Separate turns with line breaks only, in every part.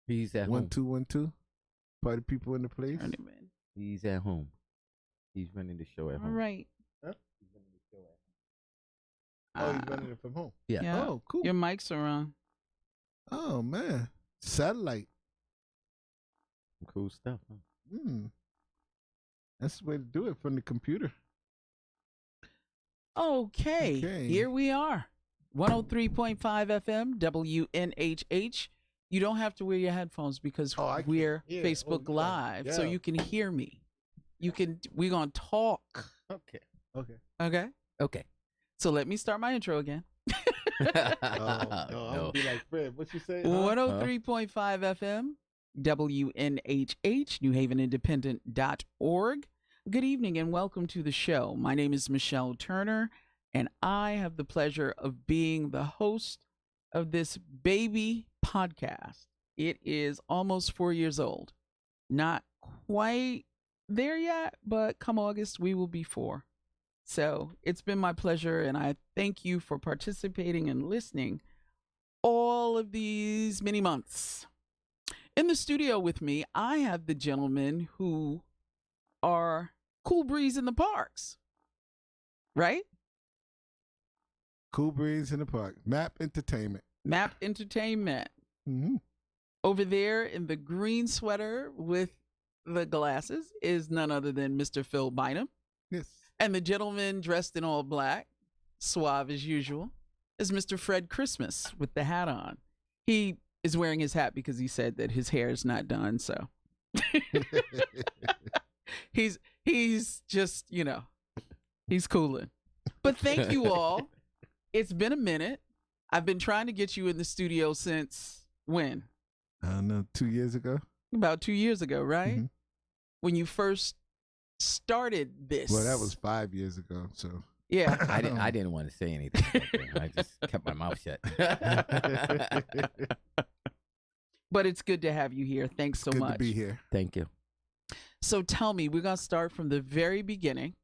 He's at
One
home.
two 1 2. Party people in the place.
Turn him in.
He's at home. He's running the show at
All
home.
right.
Huh?
He's running the show at home.
Oh, he's running it from home.
Yeah.
Yeah.
Oh, cool.
Your mics are on.
Oh man, satellite.
Cool stuff. Huh?
Hmm. That's the way to do it from the computer.
Okay. Here we are. 103.5 FM, WNHH. You don't have to wear your headphones because
I can
we're
hear.
Facebook
Oh,
Live, so
yeah.
you can hear me. We're going to talk.
Okay. Okay.
Okay?
Okay.
So let me start my intro again.
Oh, no, I'm gonna be like Fred. What you say? Huh?
103.5 FM, WNHH, NewHavenIndependent.org. Good evening and welcome to the show. My name is Michelle Turner, and I have the pleasure of being the host of this baby podcast. It is almost 4 years old. Not quite there yet, but come August, we will be 4. So it's been my pleasure, and I thank you for participating and listening all of these many months. In the studio with me, I have the gentlemen who are Cool Breeze in the Parks, right?
Cool breeze in the park. Map Entertainment.
Map Entertainment.
Mm-hmm.
Over there in the green sweater with the glasses is none other than Mr. Phil Bynum.
Yes.
And the gentleman dressed in all black, suave as usual, is Mr. Fred Christmas with the hat on. He is wearing his hat because he said that his hair is not done, so he's just, he's cooling. But thank you all. It's been a minute. I've been trying to get you in the studio since when?
I don't know, 2 years ago.
About 2 years ago, right?
Mhm.
When you first started this.
Well, that was 5 years ago. So
Yeah.
I didn't want to say anything. I just kept my mouth shut.
But it's good to have you here. Thanks so
good
much.
to be here.
Thank you.
So tell me, we're going to start from the very beginning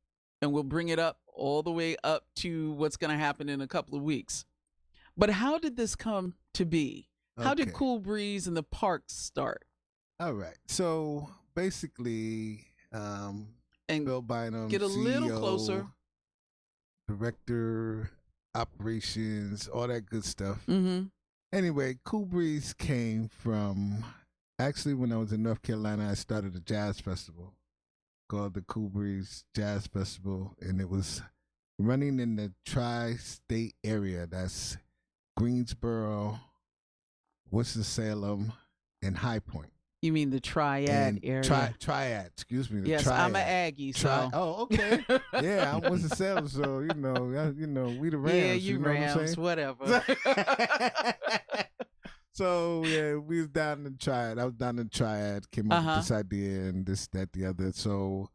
and we'll bring it up all the way up to what's going to happen in a couple of weeks. But how did this come to be? How did
Okay.
Cool Breeze in the Parks start?
All right. So basically,
And
Bill Bynum,
get a little
CEO,
closer.
director, operations, all that good stuff.
Mm-hmm.
Anyway, Cool Breeze came from actually when I was in North Carolina. I started a jazz festival called the Cool Breeze Jazz Festival, and it was running in the tri-state area. That's Greensboro, Winston-Salem, and High Point.
You mean the Triad
And
area?
Triad, excuse me. The
Yes,
triad.
I'm an Aggie, so.
Oh, okay. Yeah, I was a sales, so we the Rams.
Yeah, you
know
Rams,
what I'm saying?
whatever.
So yeah, we was down in the Triad. I was down in the Triad. Came up with this idea and this, that, the other. So,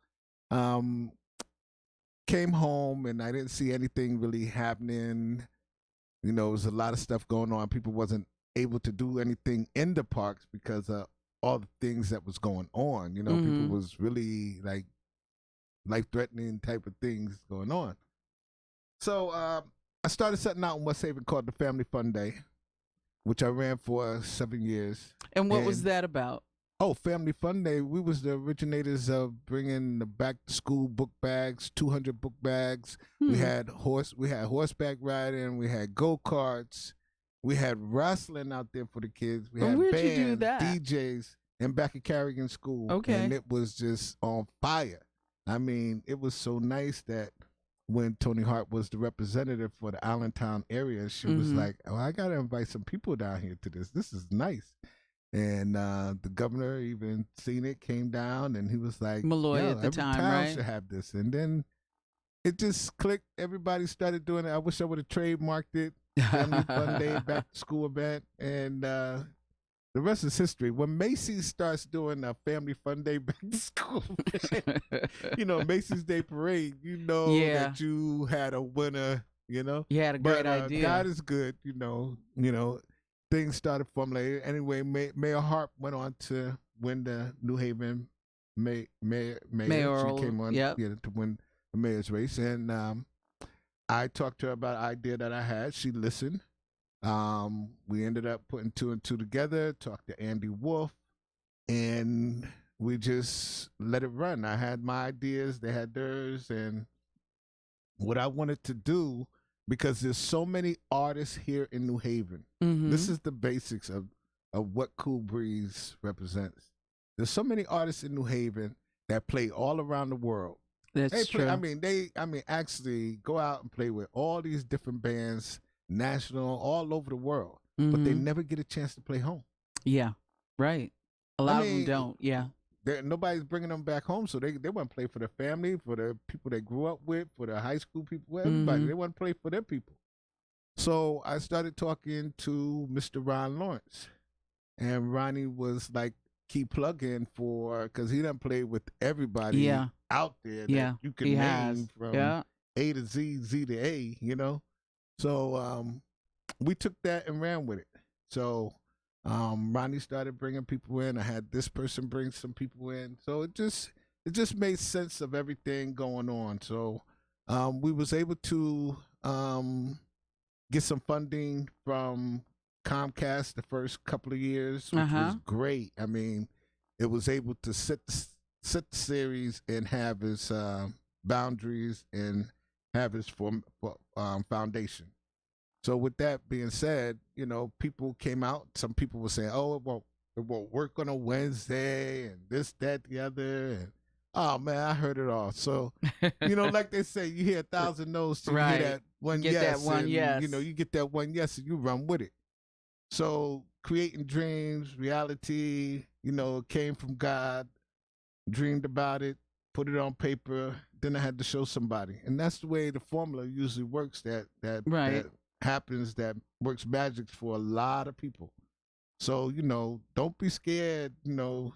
came home and I didn't see anything really happening. There was a lot of stuff going on. People wasn't able to do anything in the parks because of all the things that was going on. People
Mhm.
was really like life-threatening type of things going on. So I started something out in West Haven called the Family Fun Day, which I ran for 7 years.
And what was
And-
that about?
Oh, Family Fun Day. We was the originators of bringing the back-to-school book bags, 200 book bags.
Hmm.
We had horseback riding. We had go-karts. We had wrestling out there for the kids. We
And
had
where'd you
bands,
do that?
DJs, and back at Carrigan School.
Okay.
And it was just on fire. I mean, it was so nice that when Tony Hart was the representative for the Allentown area, she was
Mhm.
like, "Oh, I got to invite some people down here to this. This is nice." And the governor even seen it, came down, and he was like,
Malloy
"Yo,
at the
every
time,
town
right?
should have this." And then it just clicked. Everybody started doing it. I wish I would have trademarked it. Family Fun Day, back to school event, and the rest is history. When Macy's starts doing a Family Fun Day back to school event, Macy's Day Parade,
Yeah.
that you had a winner.
You had a great idea.
God is good. Things started formulating. Anyway, Mayor Hart went on to win the New Haven mayor.
Mayoral,
She came on
yep.
to win the mayor's race, and I talked to her about an idea that I had. She listened, We ended up putting two and two together, talked to Andy Wolf, and we just let it run. I had my ideas, they had theirs, and what I wanted to do, because there's so many artists here in New Haven.
Mm-hmm.
This is the basics of what Cool Breeze represents. There's so many artists in New Haven that play all around the world.
That's true.
Actually go out and play with all these different bands, national, all over the world, but they
Mhm.
never get a chance to play home.
Yeah, right. A lot of them don't. Yeah.
Nobody's bringing them back home, so they want to play for their family, for the people they grew up with, for the high school people, everybody.
Mhm.
They want to play for their people. So I started talking to Mr. Ron Lawrence, and Ronnie was like key plug-in for, because he done played with everybody
Yeah.
out there that
Yeah.
you can
He
name
has.
from
Yeah.
A to Z, Z to A, you know. So we took that and ran with it. So Ronnie started bringing people in. I had this person bring some people in. So it just made sense of everything going on. So we was able to get some funding from Comcast the first couple of years, which was great. I mean, it was able to set the series and have its boundaries and have its foundation. So with that being said, you know, people came out. Some people were saying, "Oh, it won't work on a Wednesday," and this, that, the other. And oh man, I heard it all. So, you know, like they say, you hear 1,000 no's till you hear that one
Get
yes.
that one
and,
yes.
you know, you get that one yes, and you run with it. So creating dreams, reality, you know, came from God. Dreamed about it, put it on paper. Then I had to show somebody, and that's the way the formula usually works. That happens. That works magic for a lot of people. So you know, don't be scared. You know,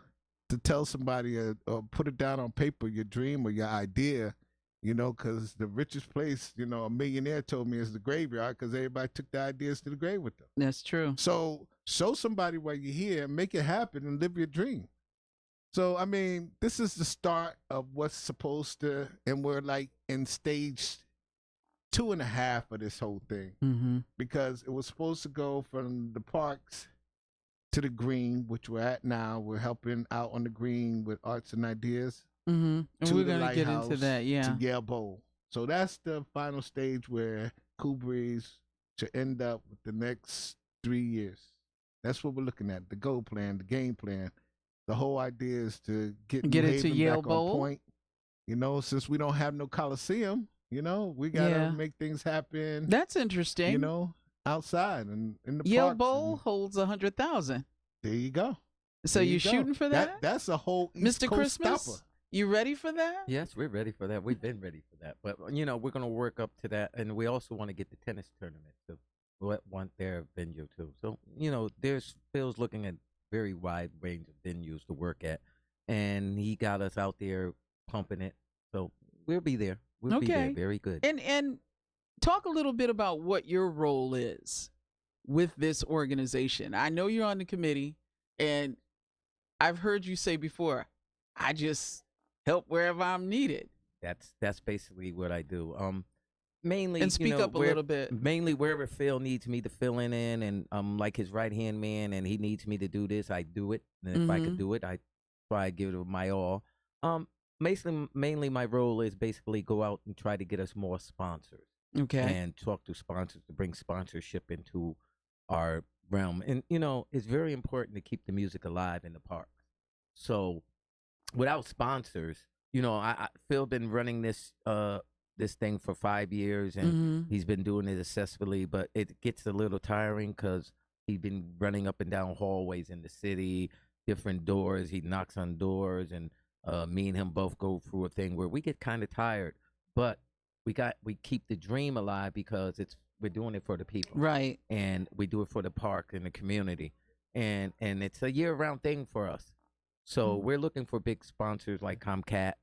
to tell somebody or put it down on paper, your dream or your idea. You know, because the richest place, you know, a millionaire told me is the graveyard, because everybody took the ideas to the grave with them.
That's true.
So show somebody while you're here, make it happen, and live your dream. So I mean, this is the start of what's supposed to, and we're like in stage 2.5 of this whole thing,
Mm-hmm.
because it was supposed to go from the parks to the green, which we're at now. We're helping out on the green with arts and ideas.
Mm-hmm. And
To
we're
the
gonna get into
lighthouse,
that. Yeah.
to Yale Bowl. So that's the final stage where Cool Breeze should end up with the next 3 years. That's what we're looking at. The goal plan, the game plan. The whole idea is to get New
it to
Haven
Yale
back
Bowl.
on point. You know, since we don't have no Coliseum, you know, we gotta
Yeah.
make things happen.
That's interesting.
You know, outside and in the
Yale
parks.
Bowl
and
holds 100,000.
there you go.
So
There
you
you go.
shooting for that,
That's a whole East
Mr.
Coast
Christmas?
stopper.
You ready for that?
Yes, we're ready for that. We've been ready for that. But, you know, we're going to work up to that. And we also want to get the tennis tournament. So we want their venue, too. So, you know, there's Phil's looking at very wide range of venues to work at. And he got us out there pumping it. So we'll be there. We'll be there.
Okay.
Very good.
And talk a little bit about what your role is with this organization. I know you're on the committee, and I've heard you say before, I just help wherever I'm needed.
That's basically what I do. Mainly,
And speak
you know,
up a little bit.
Mainly wherever Phil needs me to fill in, and I'm like his right hand man, and he needs me to do this, I do it. And if I could do it, I try to give it my all. Mainly my role is basically go out and try to get us more sponsors.
Okay.
And talk to sponsors to bring sponsorship into our realm. And you know, it's very important to keep the music alive in the park. So without sponsors, you know, Phil been running this this thing for 5 years, and he's been doing it successfully, but it gets a little tiring because he's been running up and down hallways in the city, different doors. He knocks on doors, and me and him both go through a thing where we get kind of tired, but we keep the dream alive because we're doing it for the people,
Right.
and we do it for the park and the community, and it's a year-round thing for us. So we're looking for big sponsors like Comcast,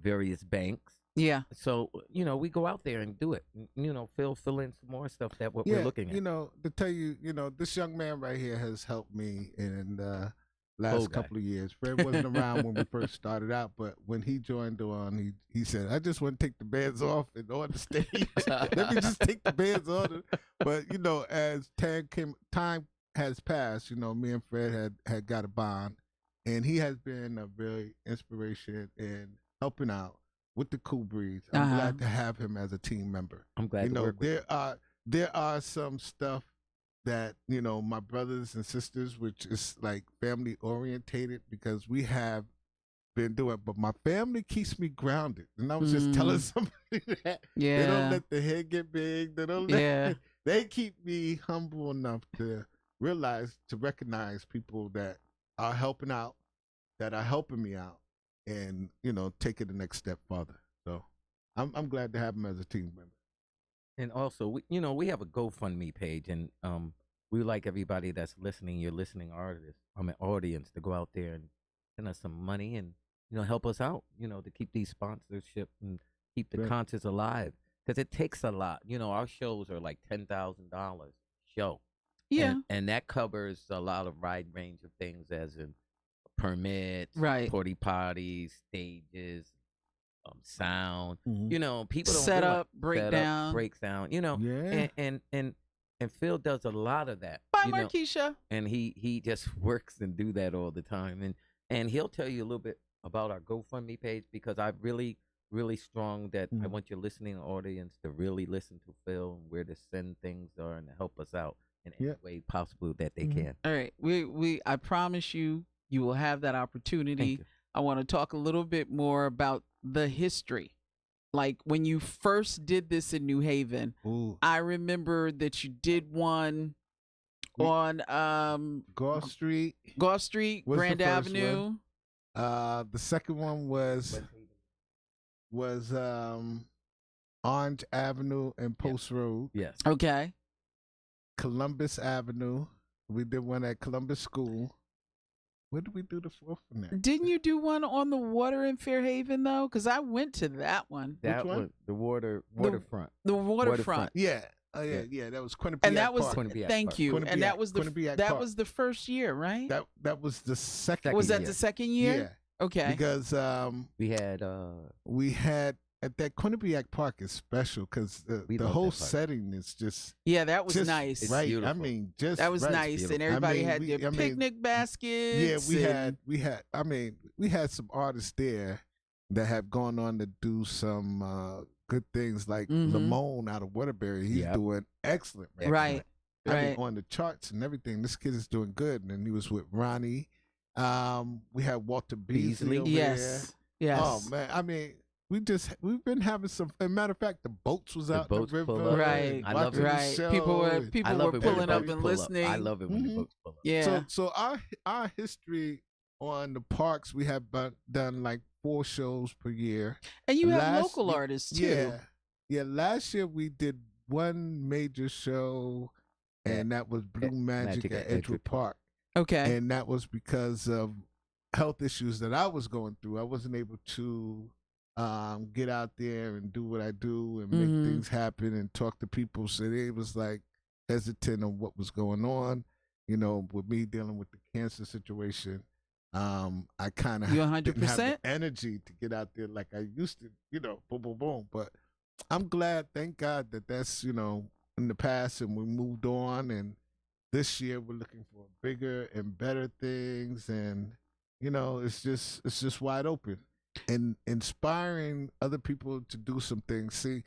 various banks.
Yeah.
So you know, we go out there and do it. You know, fill in some more stuff that we're looking at.
You know, to tell you, you know, this young man right here has helped me, and last
guy.
couple of years. Fred wasn't around when we first started out, but when he joined on, he said, "I just want to take the bands off and on the stage. Let me just take the bands on." But as time has passed. Me and Fred had got a bond, and he has been a really inspiration in helping out with the Cool Breeze. I'm glad to have him as a team member.
I'm glad to work with him.
There are some stuff that my brothers and sisters, which is like family orientated, because we have been doing, but my family keeps me grounded. And I was just telling somebody that they don't let the head get big. They don't they keep me humble enough to recognize people that are helping out, that are helping me out, and take it the next step farther. So I'm glad to have him as a team member.
And also, we have a GoFundMe page, and we would like everybody that's listening, your listening audience, to go out there and send us some money and help us out, to keep these sponsorships and keep the concerts alive, because it takes a lot. Our shows are like $10,000 show.
Yeah,
and that covers a lot of wide range of things, as in permits,
right,
porta potties, stages, sound. People don't
set
realize
up, breakdown,
and Phil does a lot of that.
Bye, Markeisha.
And he just works and do that all the time, and he'll tell you a little bit about our GoFundMe page, because I really strong that I want your listening audience to really listen to Phil and where to send things are and to help us out in any way possible that they can.
All right, I promise you will have that opportunity. I want to talk a little bit more about the history. Like when you first did this in New Haven, I remember that you did one on
Gulf Street,
Grand Avenue.
The second one was Orange Avenue and Post Road.
Yes.
Okay.
Columbus Avenue. We did one at Columbus School. Where did we do the fourth one at?
Didn't you do one on the water in Fairhaven though? Because I went to that one.
That one? The waterfront.
The waterfront.
Yeah. Oh yeah. That was Quinnipiac
and that was
Park.
thank you. And that was was the first year, right?
That was the second.
Was that the second year?
Yeah.
Okay.
Because
we had
at that Quinnipiac Park is special because the whole setting is just
that was nice,
right?
Beautiful.
I mean, just
that was
right.
nice, and everybody had their picnic baskets.
Yeah, we had. I mean, we had some artists there that have gone on to do some good things, like Lamone out of Waterbury. He's doing excellent,
right?
I mean, on the charts and everything. This kid is doing good, and he was with Ronnie. We had Walter Beasley over there.
Yes.
Oh man, I mean. We've been having some. As a matter of fact, the boats was out in the river.
Right.
I love it.
Right. People were pulling up and listening.
I love it when the boats pull up.
Yeah.
So our history on the parks, we have done like 4 shows per year.
And you have local artists too.
Yeah. Last year we did one major show, and that was Blue Magic at Edgewood Park.
Okay.
And that was because of health issues that I was going through. I wasn't able to get out there and do what I do and make things happen and talk to people. So they was like hesitant on what was going on, with me dealing with the cancer situation. I kind of didn't have the energy to get out there like I used to, boom, boom, boom. But I'm glad, thank God that's, in the past, and we moved on. And this year we're looking for bigger and better things. And, it's just wide open. And inspiring other people to do some things. See,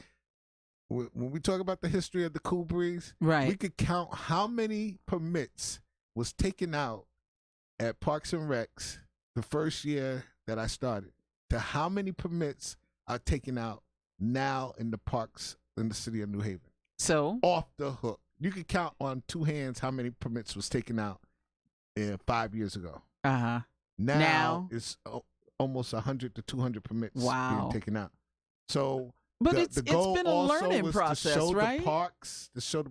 when we talk about the history of the Cool Breeze,
right,
we could count how many permits was taken out at Parks and Recs the first year that I started, to how many permits are taken out now in the parks in the city of New Haven.
So
off the hook, you could count on 2 hands how many permits was taken out 5 years ago. Now it's almost 100 to 200 permits being taken out. So,
but it's been a learning process,
to show
right?
The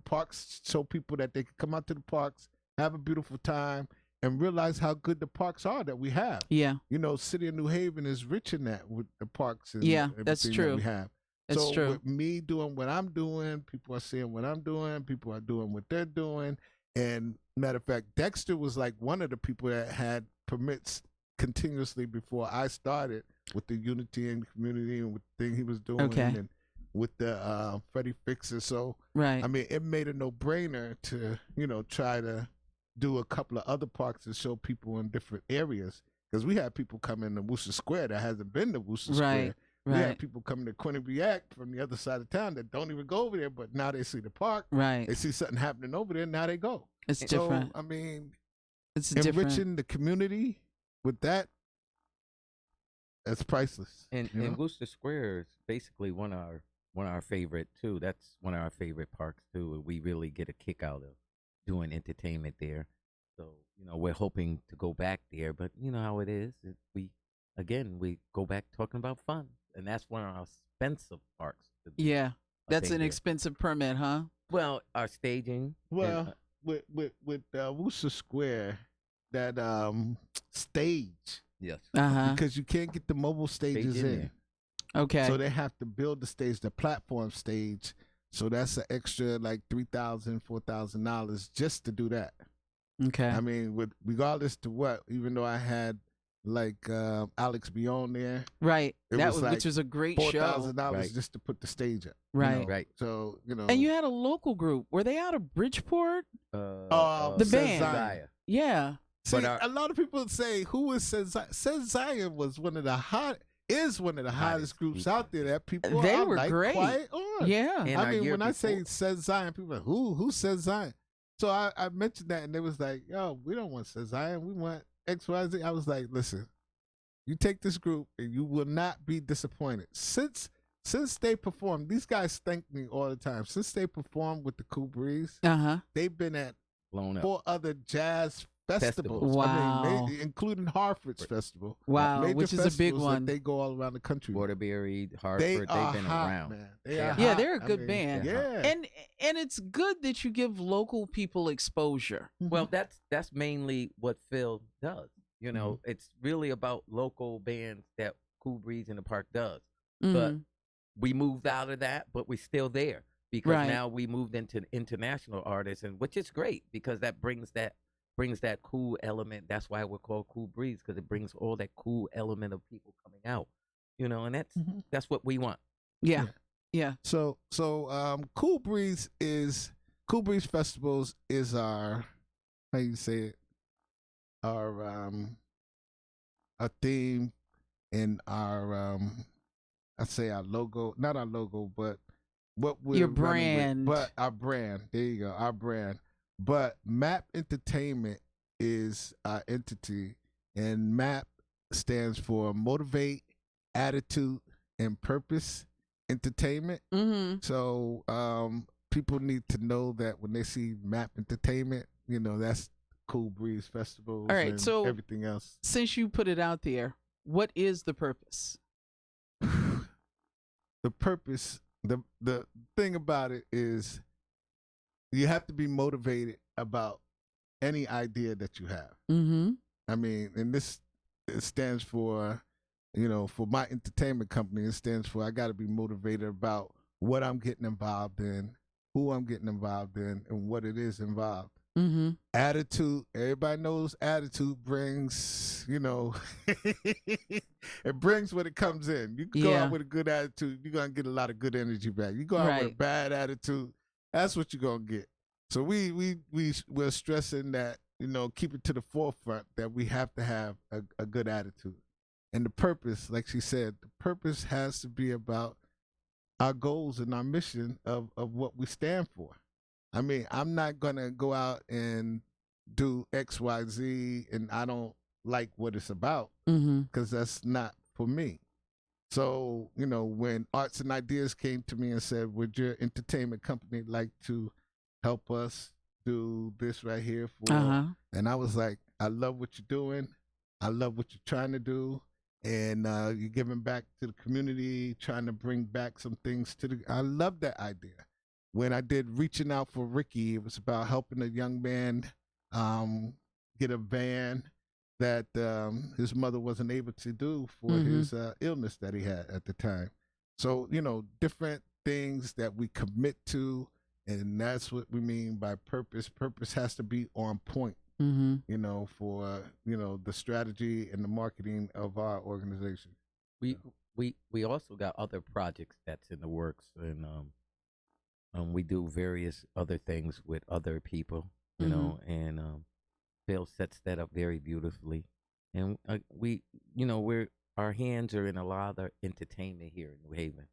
parks, show people that they can come out to the parks, have a beautiful time, and realize how good the parks are that we have.
Yeah,
City of New Haven is rich in that with the parks. And
that's true.
That we have.
That's true.
With me doing what I'm doing, people are seeing what I'm doing. People are doing what they're doing. And matter of fact, Dexter was like one of the people that had permits continuously before I started with the Unity and community and with the thing he was doing
Okay.
and with the Freddie Fixer. So
Right.
I mean, it made a no-brainer to try to do a couple of other parks and show people in different areas, because we had people coming to Worcester Square that hasn't been to Worcester Square. We
Right.
had people coming to Quinnipiac from the other side of town that don't even go over there, but now they see the park.
Right.
They see something happening over there. Now they go.
It's
So
different.
I mean,
It's
enriching
different.
the community with that's priceless.
And
you know?
and Worcester Square is basically one of our favorite too. That's one of our favorite parks too. We really get a kick out of doing entertainment there. So we're hoping to go back there, but you know how it is. We go back talking about fun, and that's one of our expensive parks. To do
Yeah. That's
thing
an
there.
expensive permit, huh?
Well, our staging.
Well, with Worcester Square, that stage,
yes,
Uh-huh.
because you can't get the mobile stages
Stage in
in.
there.
Okay.
So they have to build the stage, the platform stage. So that's an extra like $3,000, $4,000 just to do that.
Okay.
I mean, with regardless to what, even though I had like Alex Beyond there,
Right.
it
That
was
was
like
which was a great show.
$4,000
Right.
just to put the stage up.
Right.
Right.
So
And you had a local group. Were they out of Bridgeport?
The
The band.
Zion.
Yeah.
See,
But
a lot of people say who was Says Zion was one of the hottest
Hottest
groups
group.
out there that people
They
are
were
like
great.
quiet on.
Yeah.
And
I
our
mean,
year
when I say
before-
Says Zion, people are like, who says Zion? So I mentioned that, and they was like, yo, we don't want Says Zion. We want XYZ. I was like, listen, you take this group, and you will not be disappointed. Since they performed, these guys thank me all the time. Since they performed with the Cool Breeze,
Uh-huh.
they've been at
blown up.
4 other jazz festivals.
Wow.
I mean, including Hartford's festival.
Wow,
Major
which is a big
festivals
one.
that they go all around the country.
Waterbury,
They
Hartford,
are
they've been
hot,
around.
man.
They
They
are
are
Yeah,
hot.
they're a
I
good
mean,
band.
Yeah.
And it's good that you give local people exposure.
Well, that's mainly what Phil does.
Mm-hmm.
It's really about local bands that Cool Breeze in the Park does. But
Mhm.
we moved out of that, but we're still there because
Right.
now we moved into international artists, and which is great because that brings that cool element. That's why we're called Cool Breeze, because it brings all that cool element of people coming out. And
Mhm.
that's what we want.
Yeah. Yeah.
So Cool Breeze Festivals is our, how you say it, our theme and our I say our logo, not our logo, but what we're
Your
running
brand.
with. But our brand. There you go, our brand. But MAP Entertainment is our entity, and MAP stands for Motivate, Attitude, and Purpose Entertainment.
Mhm.
So people need to know that when they see MAP Entertainment, that's Cool Breeze Festivals
All right,
and
so-
everything else.
Since you put it out there, what is the purpose?
The purpose, the thing about it is you have to be motivated about any idea that you have.
Mhm.
I mean, and it stands for, for my entertainment company, it stands for I got to be motivated about what I'm getting involved in, who I'm getting involved in, and what it is involved.
Mhm.
Attitude, everybody knows attitude brings, it brings what it comes in. You can go
Yeah.
out with a good attitude, you're going to get a lot of good energy back. You go out with a
Right.
bad attitude, that's what you're going to get. So we're stressing that, keep it to the forefront that we have to have a good attitude. And the purpose, like she said, the purpose has to be about our goals and our mission of what we stand for. I mean, I'm not going to go out and do XYZ and I don't like what it's about,
Mhm.
because that's not for me. So, when Arts and Ideas came to me and said, would your entertainment company like to help us do this right here for,
Uh-huh.
and I was like, I love what you're doing. I love what you're trying to do. And you're giving back to the community, trying to bring back some things I love that idea. When I did Reaching Out for Ricky, it was about helping a young man get a van that his mother wasn't able to do for
Mhm.
his illness that he had at the time. So, different things that we commit to, and that's what we mean by purpose. Purpose has to be on point.
Mm-hmm.
For the strategy and the marketing of our organization.
We we also got other projects that's in the works, and we do various other things with other people,
Mhm.
and Phil sets that up very beautifully, and we're our hands are in a lot of entertainment here in New Haven,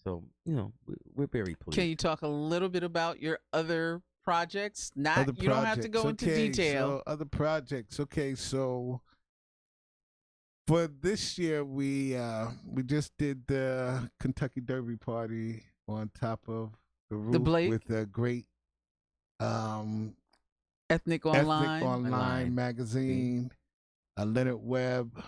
so we're very
Can
pleased.
you talk a little bit about your other projects?
Other
You don't have to
projects.
go into
Okay,
detail.
so other projects. Okay, so for this year, we just did the Kentucky Derby party on top of the
The
roof
Blake
with a great um,
Ethnic
ethnic
Online.
online
Online.
magazine. Leonard Webb,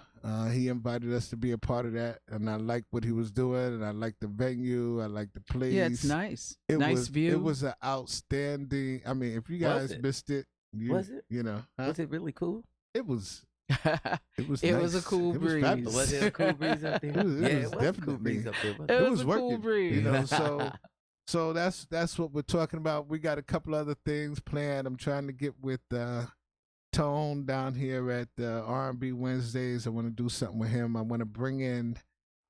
he invited us to be a part of that, and I liked what he was doing, and I liked the venue, I liked the place.
Yeah, it's nice.
It
Nice
was
view.
it was an outstanding. I mean, if you
Was
guys
it?
missed it,
Was it?
huh?
Was it really cool?
It was it was
It
nice.
was a cool
It was
breeze.
fabulous.
Was it a cool breeze up there?
It was- it
Yeah,
was
it was a cool
definitely-
breeze up there. wasn't
It
It
was
was
a cool
working,
breeze.
So that's what we're talking about. We got a couple other things planned. I'm trying to get with Tone down here at R&B Wednesdays. I want to do something with him. I want to bring in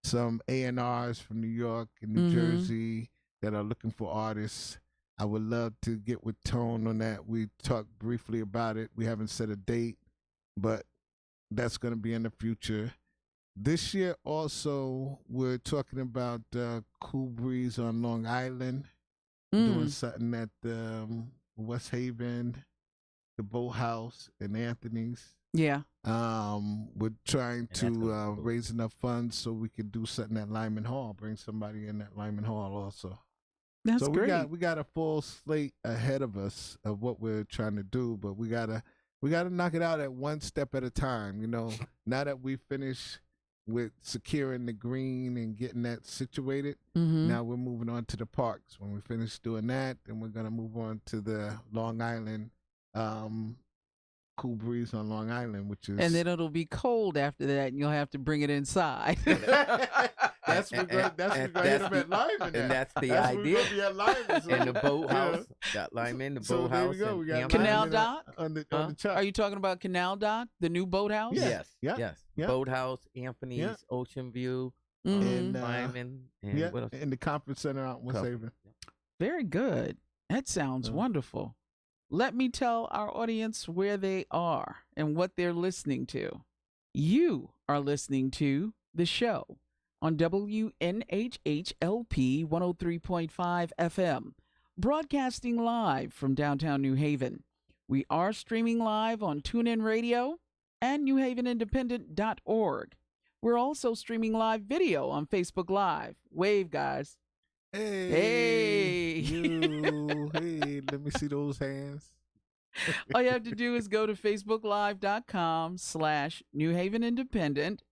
some A&Rs from New York and New
Mhm.
Jersey that are looking for artists. I would love to get with Tone on that. We talked briefly about it. We haven't set a date, but that's going to be in the future. This year also, we're talking about Cool Breeze on Long Island, doing
Mm.
something at West Haven, the Boathouse, and Anthony's.
Yeah.
We're trying
that's gonna
to
be cool.
raise enough funds so we could do something at Lyman Hall. Bring somebody in at Lyman Hall also.
That's
So
great.
we got a full slate ahead of us of what we're trying to do, but we gotta knock it out at one step at a time. Now that we finish with securing the green and getting that situated,
Mm-hmm.
now we're moving on to the parks. When we finish doing that, then we're gonna move on to the Long Island, Cool Breeze on Long Island, which is
And then it'll be cold after that, and you'll have to bring it inside.
that's
And-
we're gonna
and
hit them
that's
at Lyman.
and that's the
That's where
idea.
we're gonna be at Lyman. So,
And the boathouse,
yeah.
got Lyman, the
So there
boathouse,
we go.
and
We got
Hampton.
Canal
Lyman
Dock?
on the
Huh?
chart.
Are you talking about Canal Dock, the new boathouse?
Yeah.
Yes,
Yeah.
yes.
Yeah.
Boathouse, Anthony's,
Yeah.
Ocean View,
Mhm.
And,
Lyman, and
Yeah,
what else?
in the conference center out in West
Cover.
Haven.
Very good. That sounds
Yeah.
wonderful. Let me tell our audience where they are and what they're listening to. You are listening to the show on WNHHLP 103.5 FM, broadcasting live from downtown New Haven. We are streaming live on TuneIn Radio and newhavenindependent.org. We're also streaming live video on Facebook Live. Wave, guys. Hey.
Hey, let me see those hands.
All you have to do is go to facebooklive.com/New Haven Independent,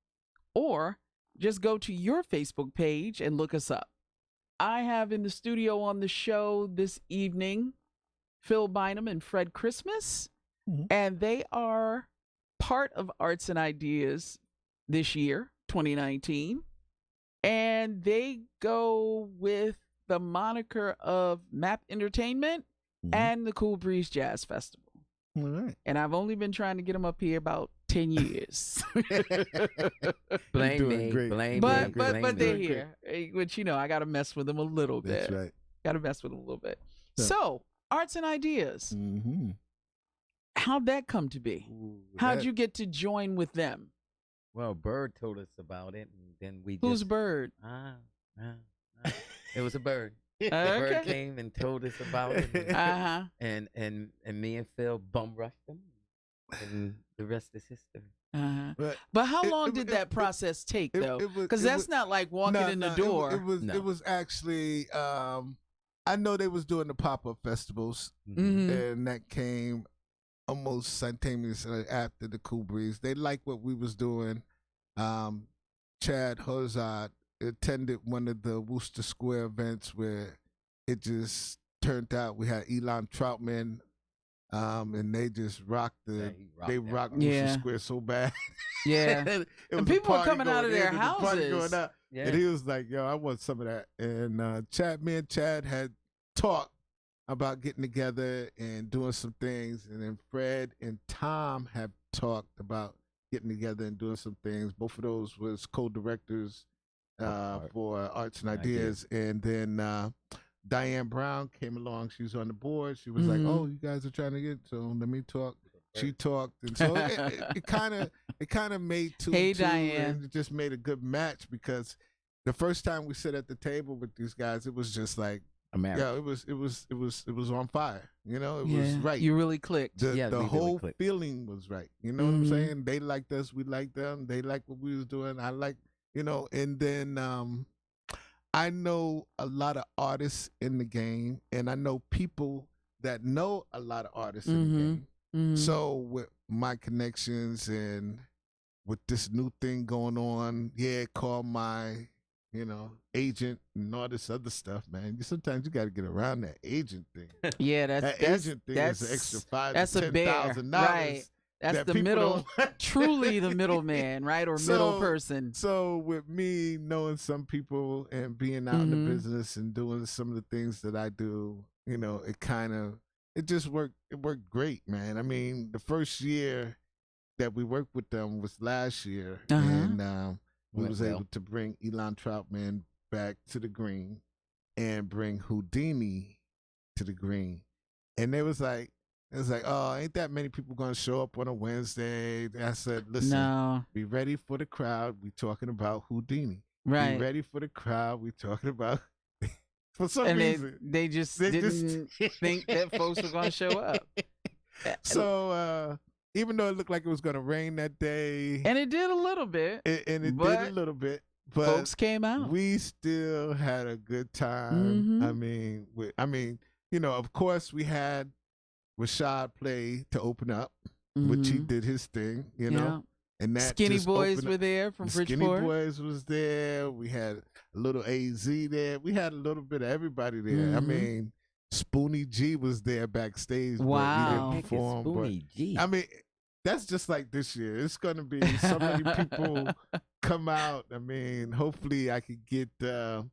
or just go to your Facebook page and look us up. I have in the studio on the show this evening Phil Bynum and Fred Christmas,
Mhm.
and they are part of Arts and Ideas this year, 2019, and they go with the moniker of Map Entertainment
Mhm.
and the Cool Breeze Jazz Festival.
All right.
And I've only been trying to get them up here about 10 years.
Blame
doing
me,
great.
blame
but
me,
but
blame
but
me.
they're
Doing great.
here. Which, I got to mess with them a little
That's
bit.
right.
Got to mess with them a little bit.
Yeah.
So, Arts and Ideas.
Mm-hmm.
How'd that come to be? How'd you get to join with them?
Well, Bird told us about it, and then we
Who's
just
Bird?
It was a bird. The
Okay.
bird came and told us about it,
Uh-huh.
and me and Phil bum rushed him, and the rest is history.
Uh-huh.
But
But how
It-
long
it-
did
it-
that process take,
it-
though?
it was-
Because
it
that's
was-
not like walking in the door.
No.
It was actually. I know they was doing the pop-up festivals,
Mhm.
and that came almost simultaneously after the Cool Breeze. They liked what we was doing. Chad Hozard attended one of the Worcester Square events where it just turned out we had Elon Troutman, and they just rocked
Yeah, he
they
that
rocked
part.
Worcester
Yeah.
Square so bad.
Yeah.
It
And
was a
people were
party
coming out
going
of their
in and a party
houses.
going out.
Yeah.
And he was like, "Yo, I want some of that." And me and Chad had talked about getting together and doing some things, and then Fred and Tom have talked about getting together and doing some things. Both of those was co-directors for Arts and Ideas, and then Diane Brown came along. She was on the board. She was like, "Oh, you guys are trying to get, so let me talk." She talked, and so it kind of made two.
Hey,
two,
Diane.
and it just made a good match because the first time we sit at the table with these guys, it was just like, yeah, it was on fire. You know, it was right.
You really clicked.
The whole feeling was right. You know what I'm saying? They liked us, we liked them. They liked what we was doing. I like, you know, and then I know a lot of artists in the game, and I know people that know a lot of artists in the game. So with my connections and with this new thing going on, call my, you know, agent and all this other stuff, man. Sometimes you got to get around that agent thing.
Yeah,
that agent thing is an extra $5,000 to $10,000.
Right. That's
that
the middle, truly the middleman, right? Or middle person.
So with me knowing some people and being out in the business and doing some of the things that I do, you know, it just worked. It worked great, man. I mean, the first year that we worked with them was last year, and we was able to bring Elon Troutman back to the green and bring Houdini to the green, and it was like, oh, ain't that many people gonna show up on a Wednesday? I said, listen, be ready for the crowd. We talking about Houdini.
Right.
Be ready for the crowd. We talking about. For some
and
reason,
they just didn't think that folks were going to show up.
So even though it looked like it was going to rain that day,
and it did a little bit,
did a little bit, but
folks came out.
We still had a good time. I mean, you know, of course, we had Rashad play to open up, which he did his thing, you know. And that
Skinny Boys were there from Bridgeport.
Skinny Boys was there. We had a little AZ there. We had a little bit of everybody there. I mean, Spoonie G was there backstage.
Wow.
But he didn't perform.
Spoonie G.
I mean, that's just like this year. It's going to be so many people come out. I mean, hopefully I could get a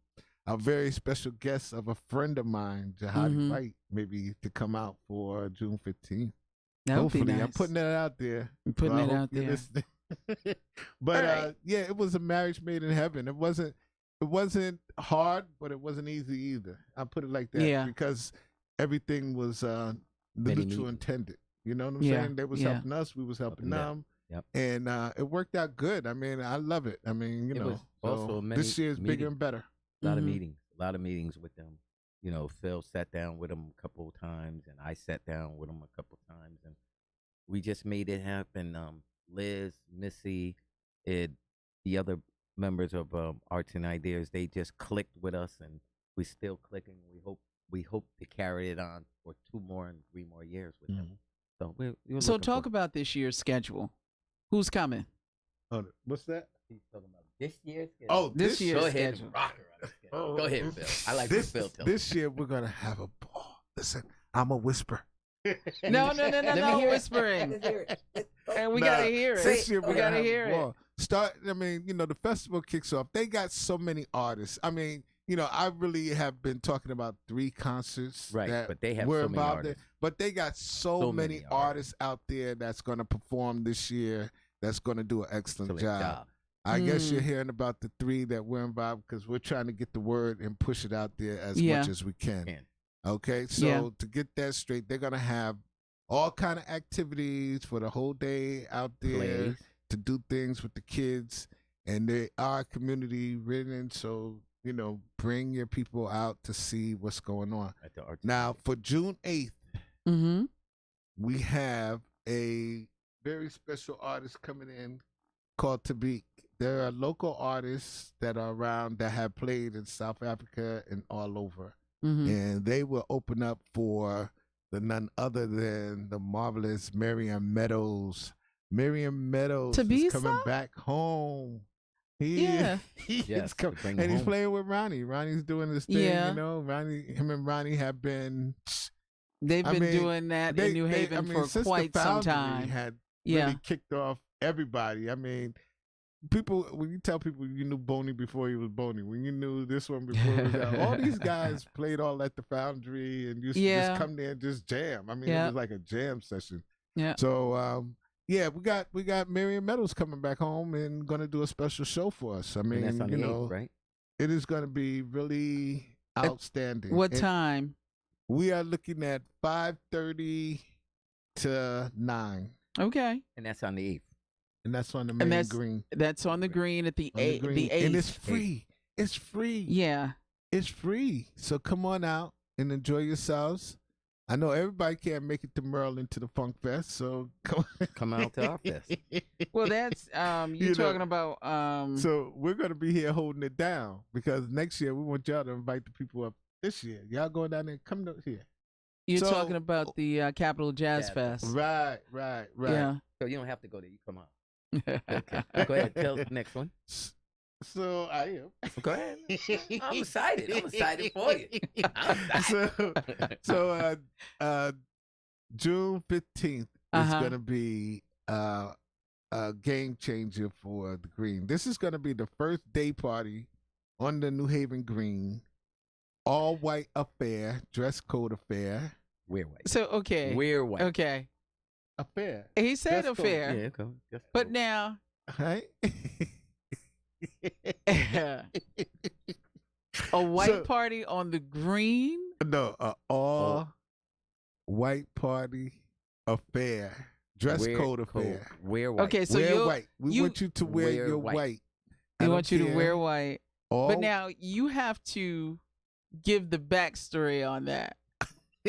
very special guest of a friend of mine, Jihadi White, maybe to come out for June 15th. Hopefully,
nice.
I'm putting that out there.
I'm putting it out there.
But yeah, it was a marriage made in heaven. It wasn't hard, but it wasn't easy either. I'll put it like that.
Yeah.
Because everything was the mutual intended. You know what I'm saying? They was helping us, we was helping them.
Yep.
And it worked out good. I mean, I love it. I mean, you know,
also
this year's bigger and better.
A lot of meetings with them. You know, Phil sat down with them a couple of times, and I sat down with them a couple of times, and we just made it happen. Liz, Missy, and the other members of Arts and Ideas, they just clicked with us, and we're still clicking. We hope to carry it on for 2 more and 3 more years with them. So
we're talk about this year's schedule. Who's coming?
Oh, what's that?
He's talking about this year's schedule.
Oh,
this year's
Go ahead
schedule.
and rock her on the schedule. Go ahead, Phil. I like
this,
Phil tells
this year we're gonna have a ball. Listen, I'm a whisper.
No, whispering. And we gotta hear it.
This year
we gotta hear it.
I mean, you know, the festival kicks off. They got so many artists. I mean, you know, I really have been talking about 3 concerts.
Right,
that
but they have
were
so many
involved
artists.
there. But they got so many artists out there that's going to perform this year that's going to do an excellent job. I guess you're hearing about the 3 that we're involved because we're trying to get the word and push it out there as much as we can. Okay, so to get that straight, they're going to have all kind of activities for the whole day out there to do things with the kids. And they are community ridden, so, you know, bring your people out to see what's going on. Now, for June 8th, we have a very special artist coming in called Tabik. There are local artists that are around that have played in South Africa and all over. And they will open up for the none other than the marvelous Miriam Meadows. Miriam Meadows is coming back home. He's coming, and he's playing with Ronnie. Ronnie's doing this thing, you know. Him and Ronnie have been.
They've been doing that in New Haven for quite some time.
Had really kicked off everybody. I mean, people, when you tell people you knew Boney before he was Boney, when you knew this one before he was out, all these guys played all at the Foundry and used to just come there and just jam. I mean, it was like a jam session.
Yeah.
So, yeah, we got Miriam Meadows coming back home and going to do a special show for us. I mean,
and that's on
you
the
know,
8th, right?
it is going to be really outstanding.
What time?
We are looking at 5:30 to 9.
Okay.
And that's on the 8th.
And that's on the main green.
That's on the green at the 8th. The 8th.
And it's free. It's free.
Yeah.
It's free. So come on out and enjoy yourselves. I know everybody can't make it to Maryland to the Funk Fest, so
come out to our fest.
Well, that's you're talking about.
So we're gonna be here holding it down because next year we want y'all to invite the people up. This year, y'all going down there, come up here.
You're talking about the Capitol Jazz Fest.
Right.
Yeah.
So you don't have to go there. You come out. Okay. Go ahead. Tell the next one.
So I am.
Go ahead. I'm excited. I'm excited for you.
So June 15th is going to be a game changer for the Green. This is going to be the first day party on the New Haven Green. All white affair, dress code affair.
We're white.
So, okay.
We're white.
Okay.
Affair.
He said
Dress
affair.
Yeah, okay.
But now.
Right?
A white party on the green?
No, all white party affair. Dress code affair.
Wear white.
Okay, so
wear white. We want you to wear your white.
We want you to wear white.
All
but now you have to give the backstory on that.